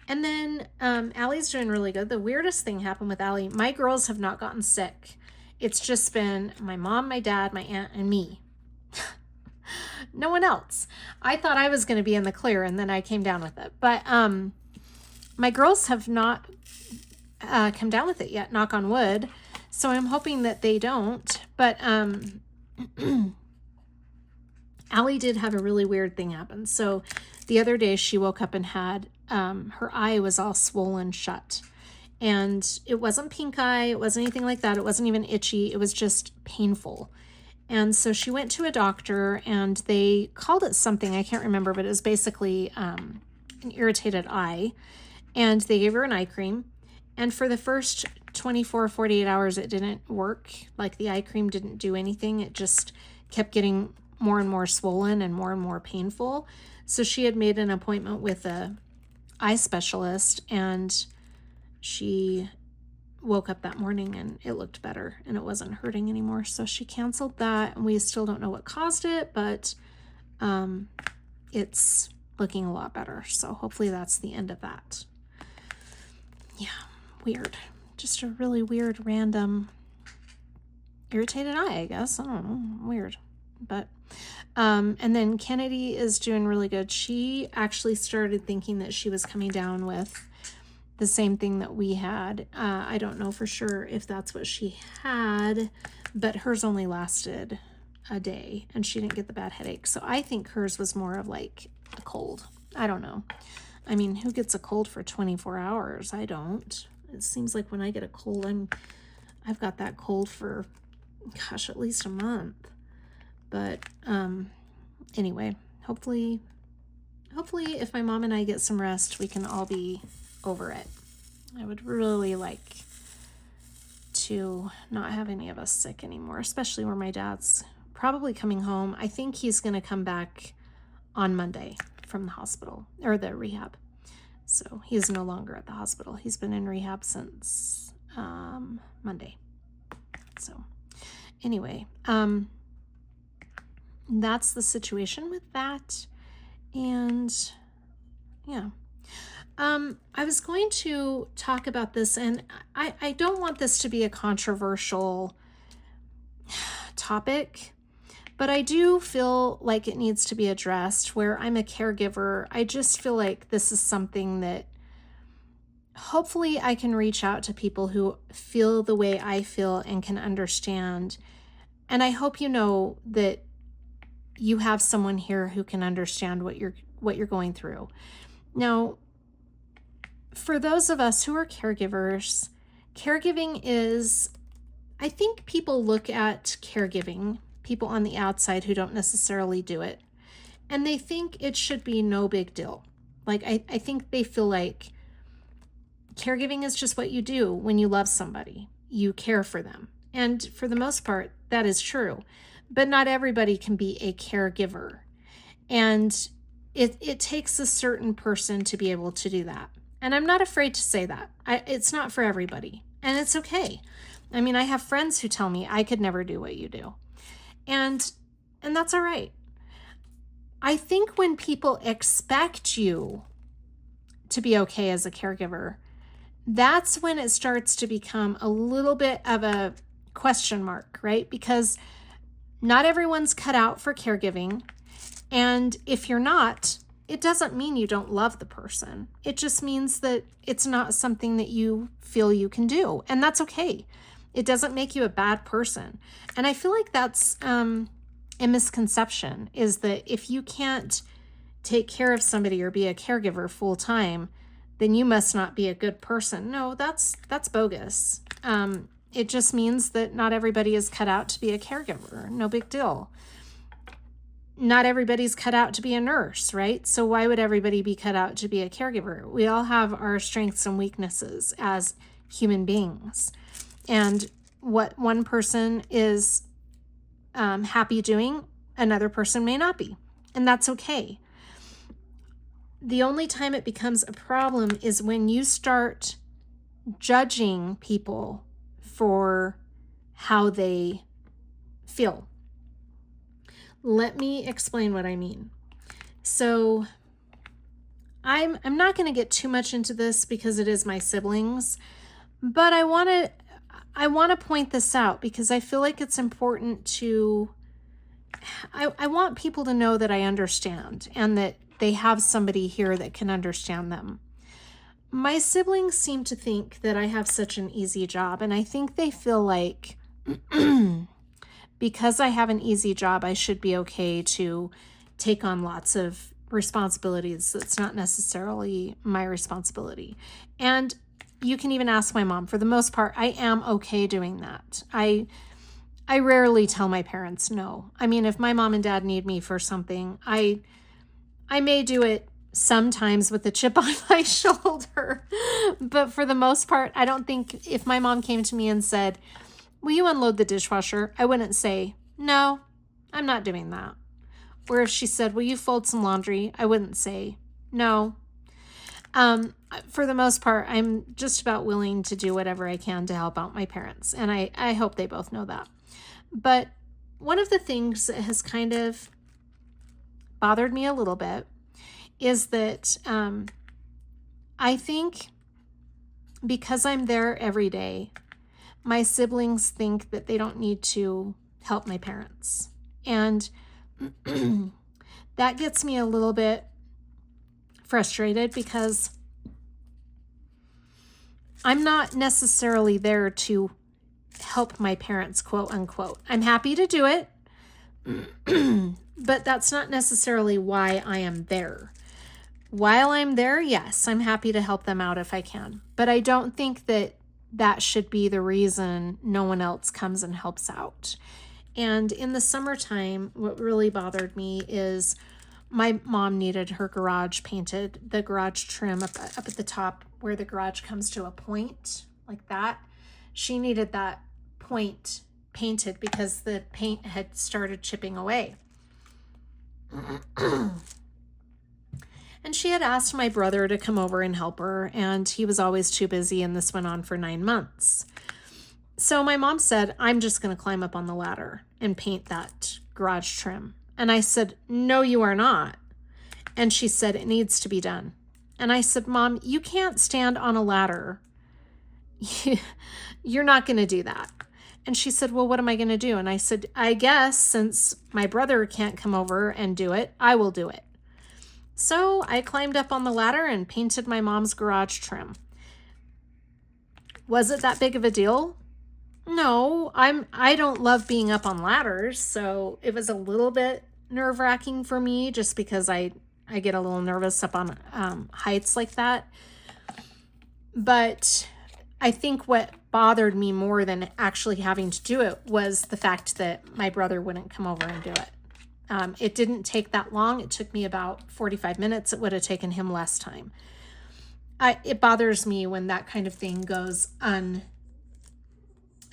And then Allie's doing really good. The weirdest thing happened with Allie. My girls have not gotten sick. It's just been my mom, my dad, my aunt, and me. No one else. I thought I was going to be in the clear, and then I came down with it. But my girls have not come down with it yet, knock on wood. So I'm hoping that they don't. But Allie did have a really weird thing happen. So the other day she woke up and had her eye was all swollen shut. And it wasn't pink eye. It wasn't anything like that. It wasn't even itchy. It was just painful. And so she went to a doctor, and they called it something. I can't remember, but it was basically an irritated eye. And they gave her an eye cream. And for the first 24, 48 hours, it didn't work. Like the eye cream didn't do anything. It just kept getting more and more swollen and more painful. So she had made an appointment with a eye specialist, and she woke up that morning and it looked better and it wasn't hurting anymore. So she canceled that, and we still don't know what caused it, but it's looking a lot better. So hopefully that's the end of that. Yeah, weird. Just a really weird, random, irritated eye, I guess. I don't know. Weird. But, and then Kennedy is doing really good. She actually started thinking that she was coming down with the same thing that we had. I don't know for sure if that's what she had, but hers only lasted a day and she didn't get the bad headache. So I think hers was more of like a cold. I don't know. I mean, who gets a cold for 24 hours? I don't. It seems like when I get a cold, I've got that cold for, gosh, at least a month. But anyway, hopefully if my mom and I get some rest, we can all be over it. I would really like to not have any of us sick anymore, especially where my dad's probably coming home. I think he's going to come back on Monday from the hospital or the rehab. So he's no longer at the hospital. He's been in rehab since Monday. So anyway, that's the situation with that. And yeah. I was going to talk about this, and I don't want this to be a controversial topic, but I do feel like it needs to be addressed. Where I'm a caregiver, I just feel like this is something that hopefully I can reach out to people who feel the way I feel and can understand. And I hope you know that you have someone here who can understand what you're going through. Now, for those of us who are caregivers, caregiving is, I think people look at caregiving, people on the outside who don't necessarily do it, and they think it should be no big deal. Like, I think they feel like caregiving is just what you do when you love somebody. You care for them. And for the most part, that is true. But not everybody can be a caregiver. And it takes a certain person to be able to do that. And I'm not afraid to say that. It's not for everybody. And it's okay. I mean, I have friends who tell me I could never do what you do. And that's all right. I think when people expect you to be okay as a caregiver, that's when it starts to become a little bit of a question mark, right? Because not everyone's cut out for caregiving. And if you're not, it doesn't mean you don't love the person. It just means that it's not something that you feel you can do. And that's okay. It doesn't make you a bad person. And I feel like that's a misconception, is that if you can't take care of somebody or be a caregiver full time, then you must not be a good person. No, that's bogus. It just means that not everybody is cut out to be a caregiver. No big deal. Not everybody's cut out to be a nurse, right? So why would everybody be cut out to be a caregiver? We all have our strengths and weaknesses as human beings. And what one person is happy doing, another person may not be, and that's okay. The only time it becomes a problem is when you start judging people for how they feel. Let me explain what I mean. So I'm not going to get too much into this because it is my siblings, but I want to point this out because I feel like it's important to, I want people to know that I understand and that they have somebody here that can understand them. My siblings seem to think that I have such an easy job, and I think they feel like because I have an easy job, I should be okay to take on lots of responsibilities that's not necessarily my responsibility. And you can even ask my mom. For the most part, I am okay doing that. I rarely tell my parents no. I mean, if my mom and dad need me for something, I may do it sometimes with a chip on my shoulder. But for the most part, I don't think if my mom came to me and said, will you unload the dishwasher? I wouldn't say, no, I'm not doing that. Or if she said, will you fold some laundry? I wouldn't say, no. For the most part, I'm just about willing to do whatever I can to help out my parents. And I hope they both know that. But one of the things that has kind of bothered me a little bit is that I think because I'm there every day, my siblings think that they don't need to help my parents. And that gets me a little bit frustrated because I'm not necessarily there to help my parents, quote unquote. I'm happy to do it, but that's not necessarily why I am there. While I'm there, yes, I'm happy to help them out if I can. But I don't think that that should be the reason no one else comes and helps out. And in the summertime, what really bothered me is my mom needed her garage painted, the garage trim up at the top where the garage comes to a point like that. She needed that point painted because the paint had started chipping away. And she had asked my brother to come over and help her, and he was always too busy, and this went on for 9 months. So my mom said, I'm just going to climb up on the ladder and paint that garage trim. And I said, no, you are not. And she said, it needs to be done. And I said, Mom, you can't stand on a ladder. You're not going to do that. And she said, well, what am I going to do? And I said, I guess since my brother can't come over and do it, I will do it. So I climbed up on the ladder and painted my mom's garage trim. Was it that big of a deal? No, I don't love being up on ladders, so it was a little bit nerve-wracking for me just because I get a little nervous up on heights like that. But I think what bothered me more than actually having to do it was the fact that my brother wouldn't come over and do it. It didn't take that long. It took me about 45 minutes. It would have taken him less time. It bothers me when that kind of thing goes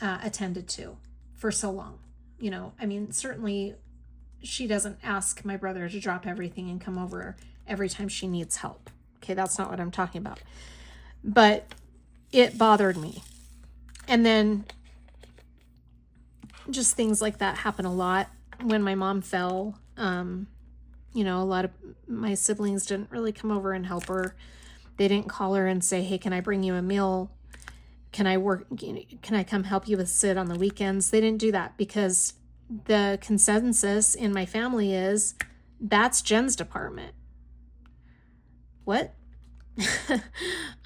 unattended to for so long. You know, I mean, certainly she doesn't ask my brother to drop everything and come over every time she needs help. Okay, that's not what I'm talking about. But it bothered me. And then just things like that happen a lot. When my mom fell, you know, a lot of my siblings didn't really come over and help her. They didn't call her and say, hey, can I bring you a meal? Can I come help you with Sid on the weekends? They didn't do that because the consensus in my family is that's Jen's department. What?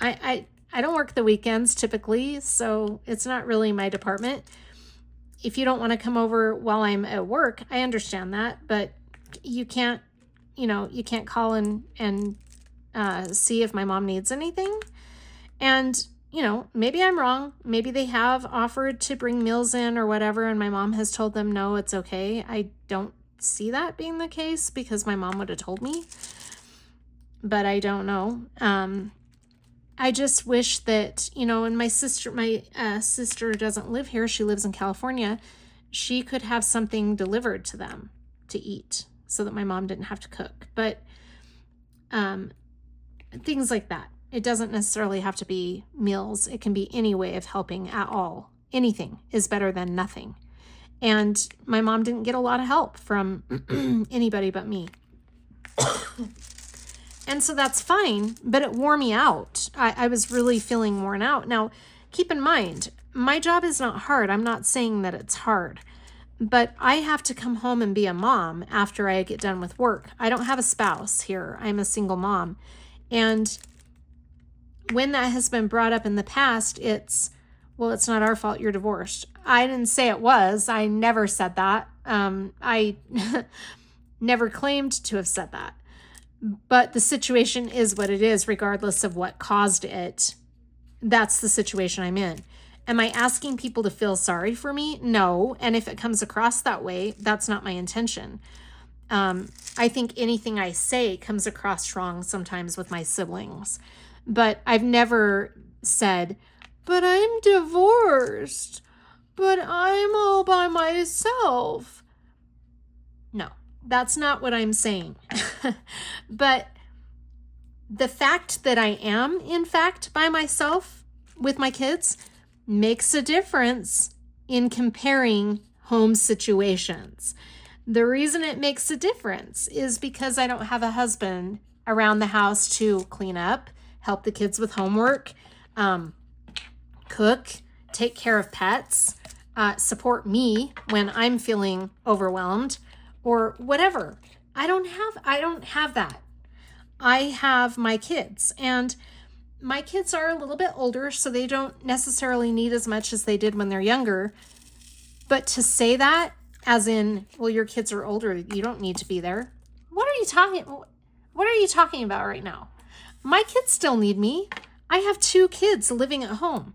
I don't work the weekends typically, so it's not really my department. If you don't want to come over while I'm at work, I understand that, but you can't call and see if my mom needs anything. And, you know, maybe I'm wrong. Maybe they have offered to bring meals in or whatever, and my mom has told them, no, it's okay. I don't see that being the case because my mom would have told me, but I don't know. I just wish that, and my sister doesn't live here. She lives in California. She could have something delivered to them to eat so that my mom didn't have to cook. But things like that. It doesn't necessarily have to be meals. It can be any way of helping at all. Anything is better than nothing. And my mom didn't get a lot of help from anybody but me. And so that's fine, but it wore me out. I was really feeling worn out. Now, keep in mind, my job is not hard. I'm not saying that it's hard, but I have to come home and be a mom after I get done with work. I don't have a spouse here. I'm a single mom. And when that has been brought up in the past, it's not our fault you're divorced. I didn't say it was. I never said that. I never claimed to have said that. But the situation is what it is, regardless of what caused it. That's the situation I'm in. Am I asking people to feel sorry for me? No. And if it comes across that way, that's not my intention. I think anything I say comes across wrong sometimes with my siblings. But I've never said, but I'm divorced, but I'm all by myself. No, that's not what I'm saying. But the fact that I am, in fact, by myself with my kids makes a difference in comparing home situations. The reason it makes a difference is because I don't have a husband around the house to clean up, help the kids with homework, cook, take care of pets, support me when I'm feeling overwhelmed or whatever. I don't have that. I have my kids, and my kids are a little bit older, so they don't necessarily need as much as they did when they're younger. But to say that as in, well, your kids are older, you don't need to be there. What are you talking about right now? My kids still need me. I have 2 kids living at home.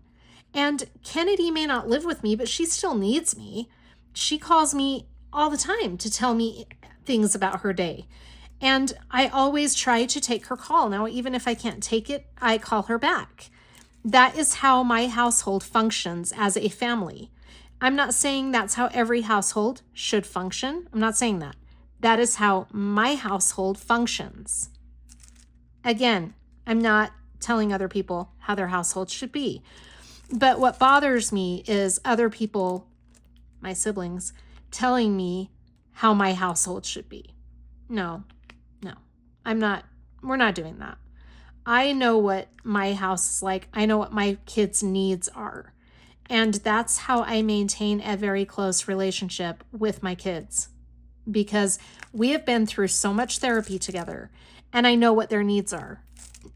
And Kennedy may not live with me, but she still needs me. She calls me all the time to tell me things about her day. And I always try to take her call. Now, even if I can't take it, I call her back. That is how my household functions as a family. I'm not saying that's how every household should function. I'm not saying that. That is how my household functions. Again, I'm not telling other people how their household should be. But what bothers me is other people, my siblings, telling me how my household should be. No, we're not doing that. I know what my house is like. I know what my kids' needs are. And that's how I maintain a very close relationship with my kids, because we have been through so much therapy together, and I know what their needs are.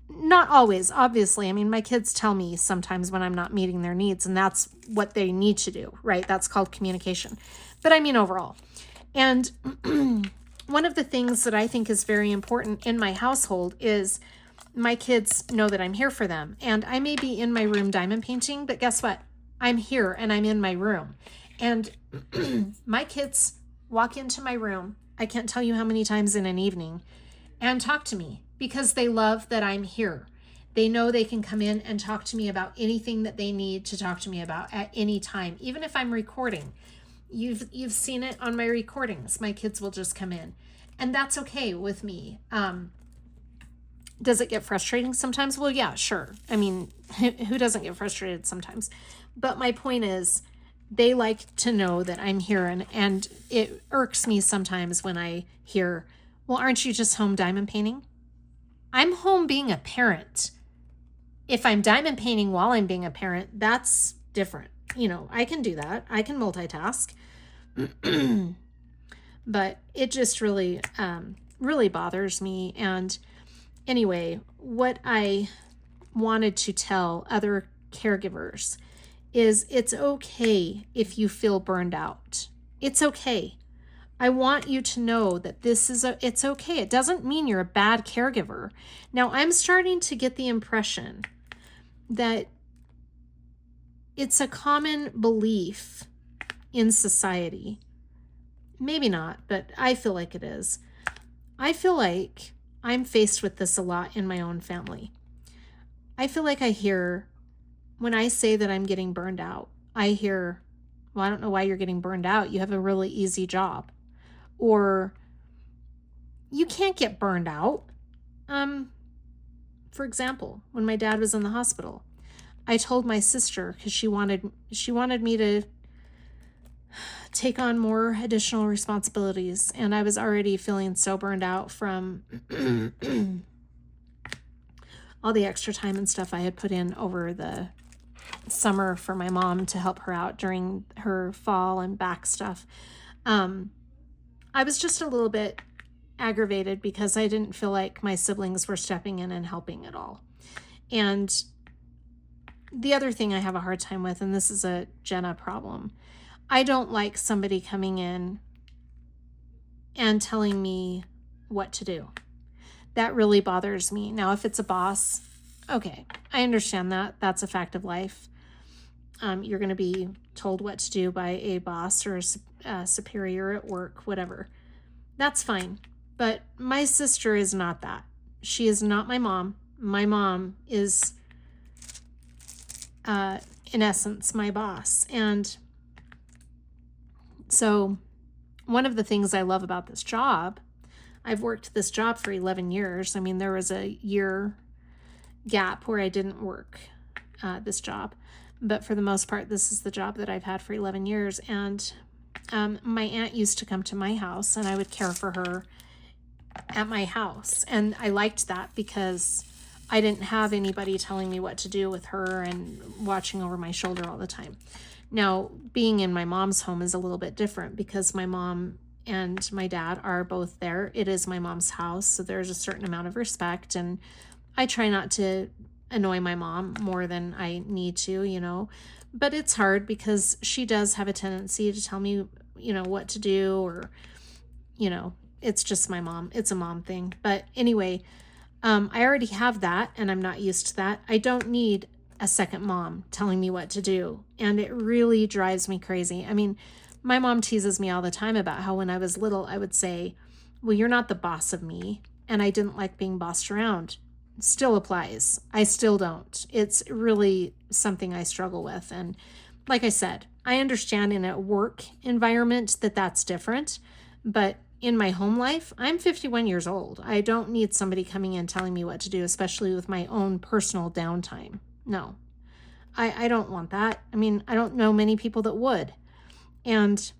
Not always, obviously. I mean, my kids tell me sometimes when I'm not meeting their needs, and that's what they need to do, right? That's called communication. But I mean overall. And one of the things that I think is very important in my household is my kids know that I'm here for them. And I may be in my room diamond painting, but guess what? I'm here and I'm in my room. And my kids walk into my room, I can't tell you how many times in an evening, and talk to me because they love that I'm here. They know they can come in and talk to me about anything that they need to talk to me about at any time, even if I'm recording. You've seen it on my recordings. My kids will just come in, and that's okay with me. Does it get frustrating sometimes? Well, yeah, sure. I mean, who doesn't get frustrated sometimes? But my point is, they like to know that I'm here, and it irks me sometimes when I hear, well, aren't you just home diamond painting? I'm home being a parent. If I'm diamond painting while I'm being a parent, that's different. I can do that. I can multitask. But it just really, really bothers me. And anyway, what I wanted to tell other caregivers is it's okay if you feel burned out. It's okay. I want you to know that it's okay. It doesn't mean you're a bad caregiver. Now, I'm starting to get the impression that it's a common belief in society. Maybe not, but I feel like it is. I feel like I'm faced with this a lot in my own family. I feel like I hear, when I say that I'm getting burned out, I hear, well, I don't know why you're getting burned out. You have a really easy job. Or you can't get burned out. For example, when my dad was in the hospital, I told my sister, because she wanted me to take on more additional responsibilities, and I was already feeling so burned out from all the extra time and stuff I had put in over the summer for my mom to help her out during her fall and back stuff. I was just a little bit aggravated because I didn't feel like my siblings were stepping in and helping at all. And the other thing I have a hard time with, and this is a Jenna problem, I don't like somebody coming in and telling me what to do. That really bothers me. Now, if it's a boss, okay, I understand that. That's a fact of life. You're going to be told what to do by a boss or a superior at work, whatever. That's fine. But my sister is not that. She is not my mom. My mom is, in essence, my boss. And so one of the things I love about this job, I've worked this job for 11 years. I mean, there was a year gap where I didn't work this job. But for the most part, this is the job that I've had for 11 years. And my aunt used to come to my house, and I would care for her at my house. And I liked that because I didn't have anybody telling me what to do with her and watching over my shoulder all the time. Now, being in my mom's home is a little bit different because my mom and my dad are both there. It is my mom's house, so there's a certain amount of respect, and I try not to annoy my mom more than I need to, you know. But it's hard because she does have a tendency to tell me, you know, what to do, or, you know, it's just my mom. It's a mom thing. But anyway, I already have that, and I'm not used to that. I don't need a second mom telling me what to do, and it really drives me crazy. I mean, my mom teases me all the time about how when I was little, I would say, well, you're not the boss of me, and I didn't like being bossed around. Still applies. I still don't. It's really something I struggle with. And like I said, I understand in a work environment that that's different, but in my home life, I'm 51 years old. I don't need somebody coming in telling me what to do, especially with my own personal downtime. No, I don't want that. I mean, I don't know many people that would. And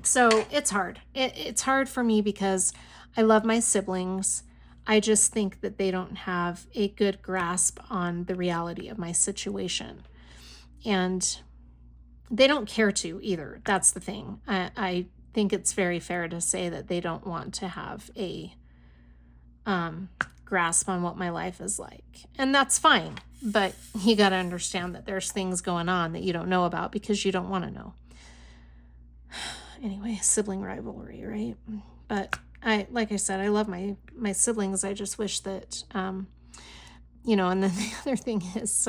so it's hard. It's hard for me because I love my siblings. I just think that they don't have a good grasp on the reality of my situation. And they don't care to either. That's the thing. I think it's very fair to say that they don't want to have a grasp on what my life is like. And that's fine. But you got to understand that there's things going on that you don't know about because you don't want to know. Anyway, sibling rivalry, right? But like I said, I love my siblings. I just wish that, you know, and then the other thing is,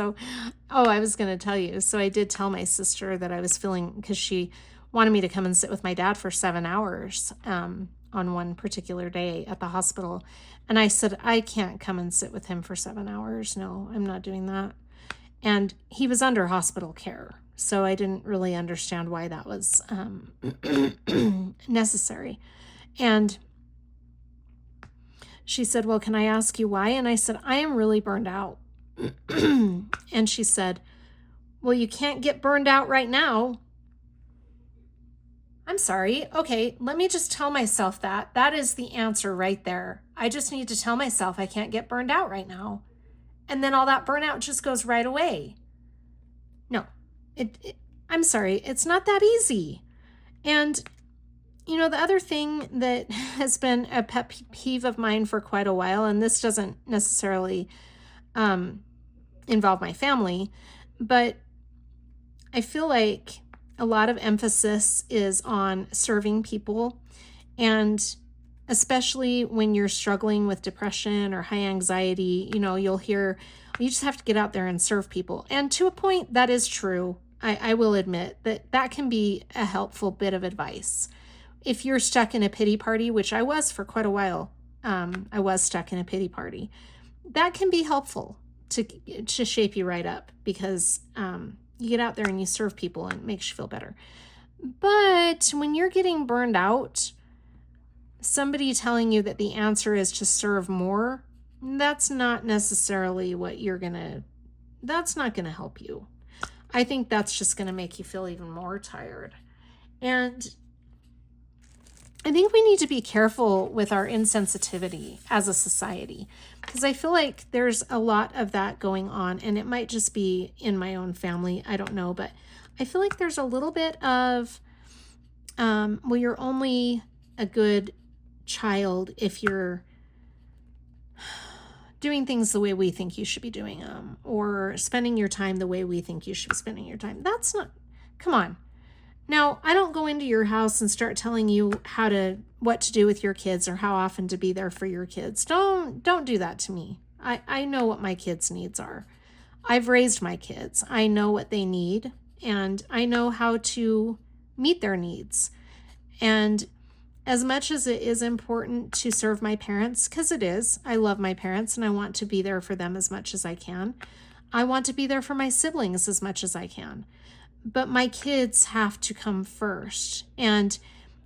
I was going to tell you. So I did tell my sister that I was feeling, because she wanted me to come and sit with my dad for 7 hours on one particular day at the hospital. And I said, I can't come and sit with him for 7 hours. No, I'm not doing that. And he was under hospital care. So I didn't really understand why that was necessary. And she said, well, can I ask you why? And I said, I am really burned out. And she said, well, you can't get burned out right now. I'm sorry. Okay, let me just tell myself that. That is the answer right there. I just need to tell myself I can't get burned out right now. And then all that burnout just goes right away. No, I'm sorry. It's not that easy. And you know, the other thing that has been a pet peeve of mine for quite a while, and this doesn't necessarily involve my family, but I feel like a lot of emphasis is on serving people, and especially when you're struggling with depression or high anxiety, you know, you'll hear, you just have to get out there and serve people. And to a point, that is true. I will admit that can be a helpful bit of advice. If you're stuck in a pity party, which I was for quite a while, I was stuck in a pity party. that can be helpful to shape you right up, because you get out there and you serve people and it makes you feel better. But when you're getting burned out, somebody telling you that the answer is to serve more, that's not necessarily what that's not gonna help you. I think that's just gonna make you feel even more tired. And I think we need to be careful with our insensitivity as a society, because I feel like there's a lot of that going on, and it might just be in my own family. I don't know, but I feel like there's a little bit of, well, you're only a good child if you're doing things the way we think you should be doing them, or spending your time the way we think you should be spending your time. That's not, come on. Now, I don't go into your house and start telling you what to do with your kids or how often to be there for your kids. Don't do that to me. I know what my kids' needs are. I've raised my kids. I know what they need, and I know how to meet their needs. And as much as it is important to serve my parents, because it is, I love my parents and I want to be there for them as much as I can. I want to be there for my siblings as much as I can. But my kids have to come first. And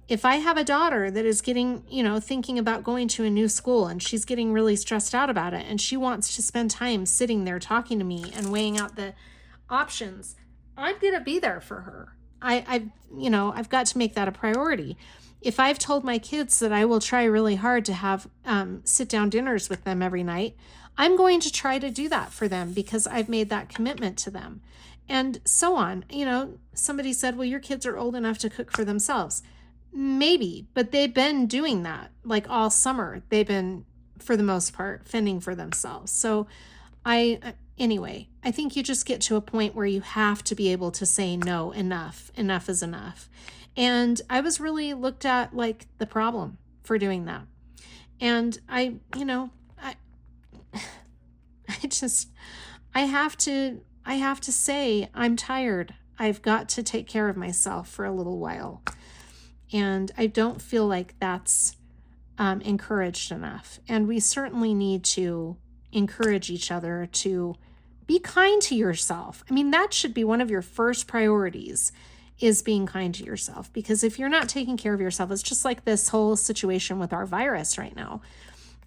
if I have a daughter that is getting, thinking about going to a new school, and she's getting really stressed out about it, and she wants to spend time sitting there talking to me and weighing out the options, I'm going to be there for her. I've got to make that a priority. If I've told my kids that I will try really hard to have sit down dinners with them every night, I'm going to try to do that for them because I've made that commitment to them. And so on. Somebody said, well, your kids are old enough to cook for themselves. Maybe, but they've been doing that like all summer. They've been, for the most part, fending for themselves. So anyway, I think you just get to a point where you have to be able to say, no, enough is enough. And I was really looked at like the problem for doing that. And I have to say, I'm tired. I've got to take care of myself for a little while. And I don't feel like that's encouraged enough. And we certainly need to encourage each other to be kind to yourself. I mean, that should be one of your first priorities, is being kind to yourself. Because if you're not taking care of yourself, it's just like this whole situation with our virus right now.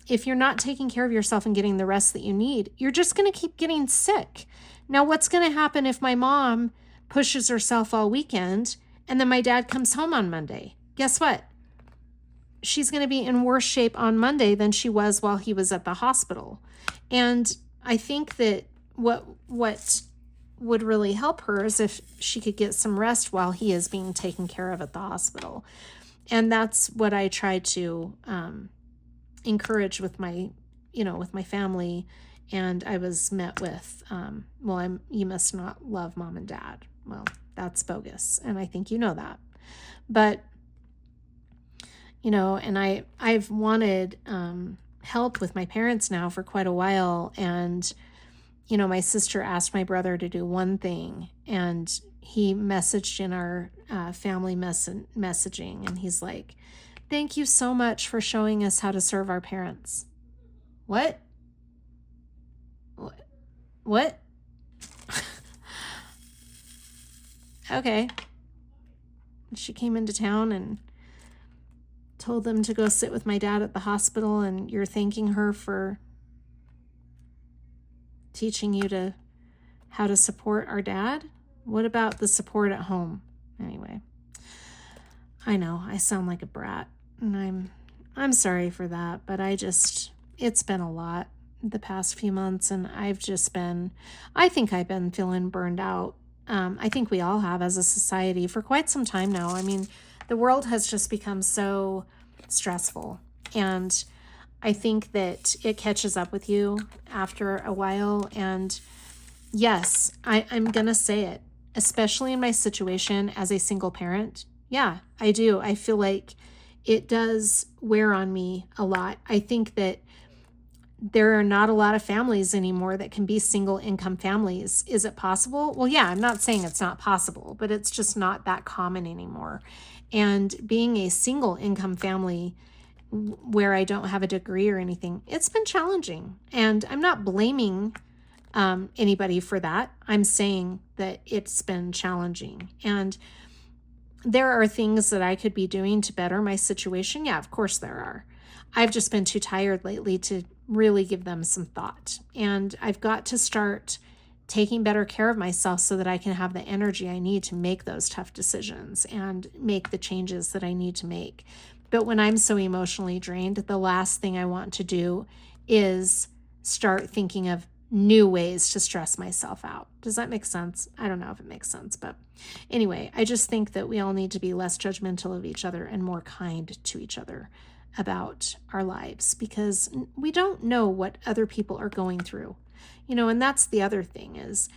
If you're not taking care of yourself and getting the rest that you need, you're just going to keep getting sick. Now, what's going to happen if my mom pushes herself all weekend and then my dad comes home on Monday? Guess what? She's going to be in worse shape on Monday than she was while he was at the hospital. And I think that what would really help her is if she could get some rest while he is being taken care of at the hospital. And that's what I try to encourage with my family. And I was met with, you must not love mom and dad. Well, that's bogus. And I think you know that. But, and I've wanted help with my parents now for quite a while. And, my sister asked my brother to do one thing, and he messaged in our family messaging, and he's like, "Thank you so much for showing us how to serve our parents." What? Okay. She came into town and told them to go sit with my dad at the hospital, and you're thanking her for teaching you how to support our dad? What about the support at home? Anyway, I know I sound like a brat, and I'm sorry for that, but it's been a lot the past few months, and I think I've been feeling burned out. I think we all have as a society for quite some time now. I mean, the world has just become so stressful, and I think that it catches up with you after a while. And yes, I'm going to say it, especially in my situation as a single parent. Yeah, I do. I feel like it does wear on me a lot. I think that there are not a lot of families anymore that can be single income families. Is it possible? Well, yeah, I'm not saying it's not possible, but it's just not that common anymore. And being a single income family where I don't have a degree or anything. It's been challenging, and I'm not blaming anybody for that. I'm saying that it's been challenging, and there are things that I could be doing to better my situation. Yeah, of course there are. I've just been too tired lately to really give them some thought, and I've got to start taking better care of myself so that I can have the energy I need to make those tough decisions and make the changes that I need to make. But when I'm so emotionally drained, the last thing I want to do is start thinking of new ways to stress myself out. Does that make sense? I don't know if it makes sense, but anyway, I just think that we all need to be less judgmental of each other and more kind to each other about our lives, because we don't know what other people are going through. And that's the other thing, is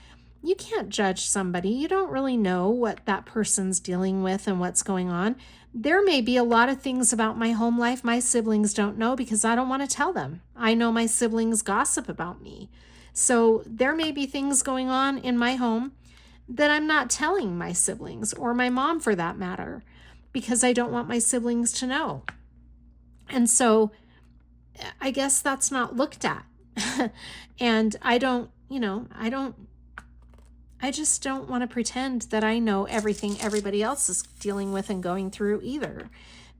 you can't judge somebody. You don't really know what that person's dealing with and what's going on. There may be a lot of things about my home life my siblings don't know because I don't want to tell them. I know my siblings gossip about me. So there may be things going on in my home that I'm not telling my siblings, or my mom for that matter, because I don't want my siblings to know. And so I guess that's not looked at. And I just don't want to pretend that I know everything everybody else is dealing with and going through either,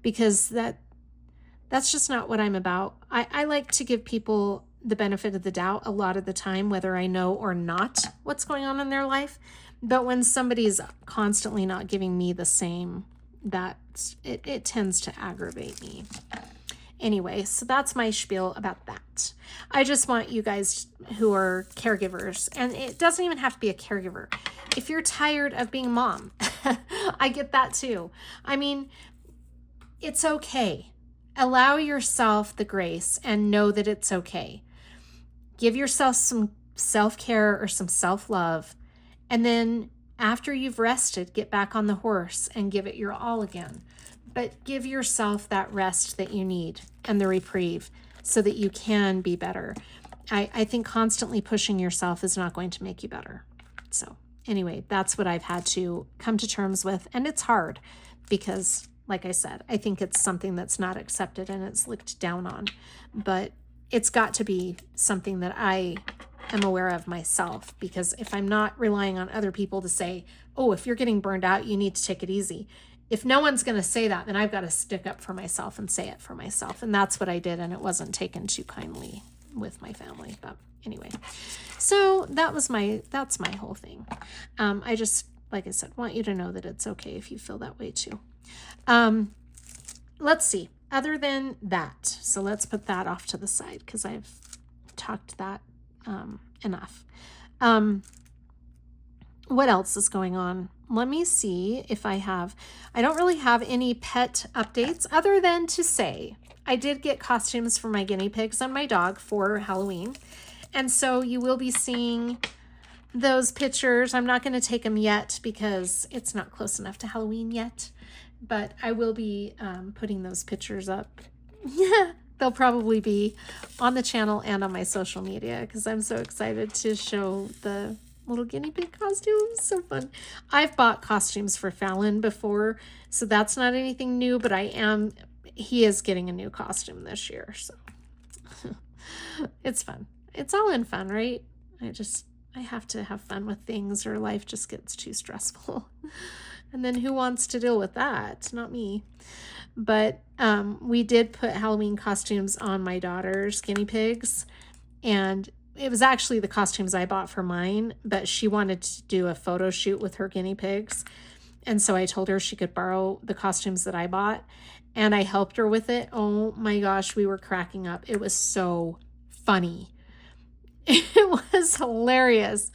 because that's just not what I'm about. I like to give people the benefit of the doubt a lot of the time, whether I know or not what's going on in their life. But when somebody's constantly not giving me the same, it tends to aggravate me. Anyway, so that's my spiel about that. I just want you guys who are caregivers, and it doesn't even have to be a caregiver. If you're tired of being a mom, I get that too. I mean, it's okay. Allow yourself the grace and know that it's okay. Give yourself some self-care or some self-love. And then after you've rested, get back on the horse and give it your all again. But give yourself that rest that you need and the reprieve so that you can be better. I think constantly pushing yourself is not going to make you better. So anyway, that's what I've had to come to terms with. And it's hard because, like I said, I think it's something that's not accepted and it's looked down on. But it's got to be something that I am aware of myself, because if I'm not relying on other people to say, oh, if you're getting burned out, you need to take it easy. If no one's going to say that, then I've got to stick up for myself and say it for myself. And that's what I did. And it wasn't taken too kindly with my family. But anyway, so that's my whole thing. I just, like I said, want you to know that it's okay if you feel that way too. Let's see, other than that. So let's put that off to the side because I've talked that enough. What else is going on? Let me see if I don't really have any pet updates other than to say I did get costumes for my guinea pigs and my dog for Halloween. And so you will be seeing those pictures. I'm not going to take them yet because it's not close enough to Halloween yet, but I will be putting those pictures up. They'll probably be on the channel and on my social media because I'm so excited to show the little guinea pig costumes. So fun. I've bought costumes for Fallon before, so that's not anything new, but he is getting a new costume this year. So it's fun. It's all in fun, right? I have to have fun with things or life just gets too stressful. And then who wants to deal with that? Not me. But we did put Halloween costumes on my daughter's guinea pigs, and it was actually the costumes I bought for mine, but she wanted to do a photo shoot with her guinea pigs. And so I told her she could borrow the costumes that I bought, and I helped her with it. Oh my gosh, we were cracking up. It was so funny. It was hilarious.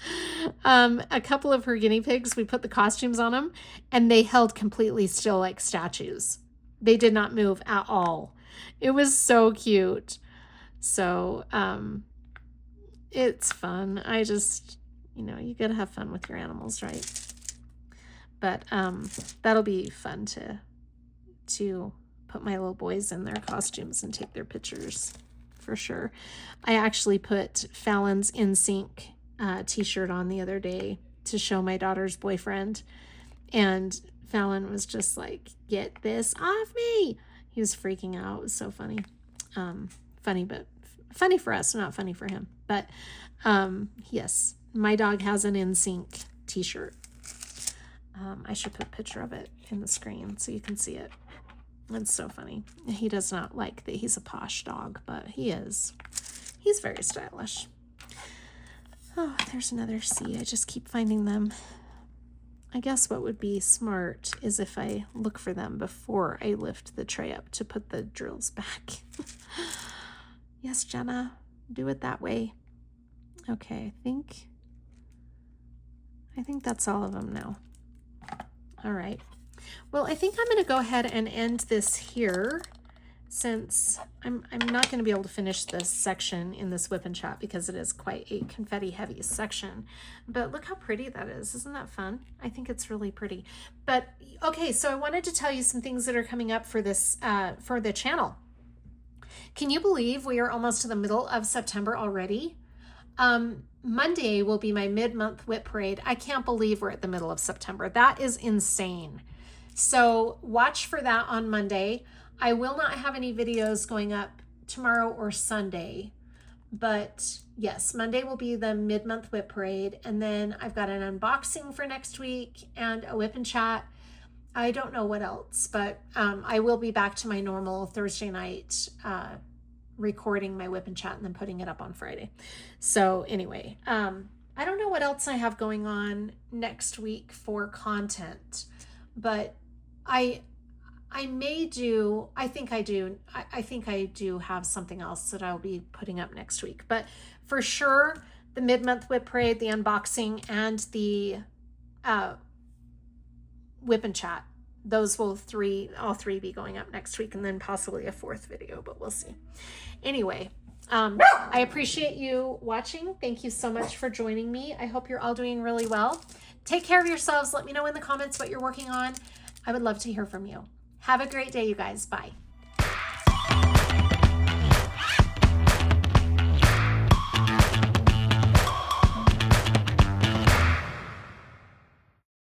A couple of her guinea pigs, we put the costumes on them, and they held completely still like statues. They did not move at all. It was so cute. So, it's fun. I just, you gotta have fun with your animals, right? But that'll be fun to put my little boys in their costumes and take their pictures for sure. I actually put Fallon's NSYNC t-shirt on the other day to show my daughter's boyfriend, and Fallon was just like, "Get this off me." He was freaking out. It was so funny. Funny for us, not funny for him. But yes, my dog has an NSYNC t-shirt. I should put a picture of it in the screen so you can see it. It's so funny. He does not like that he's a posh dog, but he is. He's very stylish. Oh, there's another C. I just keep finding them. I guess what would be smart is if I look for them before I lift the tray up to put the drills back. Yes, Jenna, do it that way. Okay, I think that's all of them now. All right. Well, I think I'm going to go ahead and end this here, since I'm not going to be able to finish this section in this WIP and Chat because it is quite a confetti heavy section. But look how pretty that is. Isn't that fun? I think it's really pretty. But okay, so I wanted to tell you some things that are coming up for this for the channel. Can you believe we are almost to the middle of September already? Monday will be my mid-month WIP parade. I can't believe we're at the middle of September. That is insane. So watch for that on Monday. I will not have any videos going up tomorrow or Sunday, but yes, Monday will be the mid-month WIP parade. And then I've got an unboxing for next week and a WIP and Chat. I don't know what else, but I will be back to my normal Thursday night recording my WIP and Chat and then putting it up on Friday. So anyway, I don't know what else I have going on next week for content, but I think I do have something else that I'll be putting up next week. But for sure, the mid-month WIP parade, the unboxing, and the WIP and Chat, those will all three be going up next week, and then possibly a fourth video, but we'll see. Anyway, I appreciate you watching. Thank you so much for joining me. I hope you're all doing really well. Take care of yourselves. Let me know in the comments what you're working on. I would love to hear from you. Have a great day, you guys. Bye.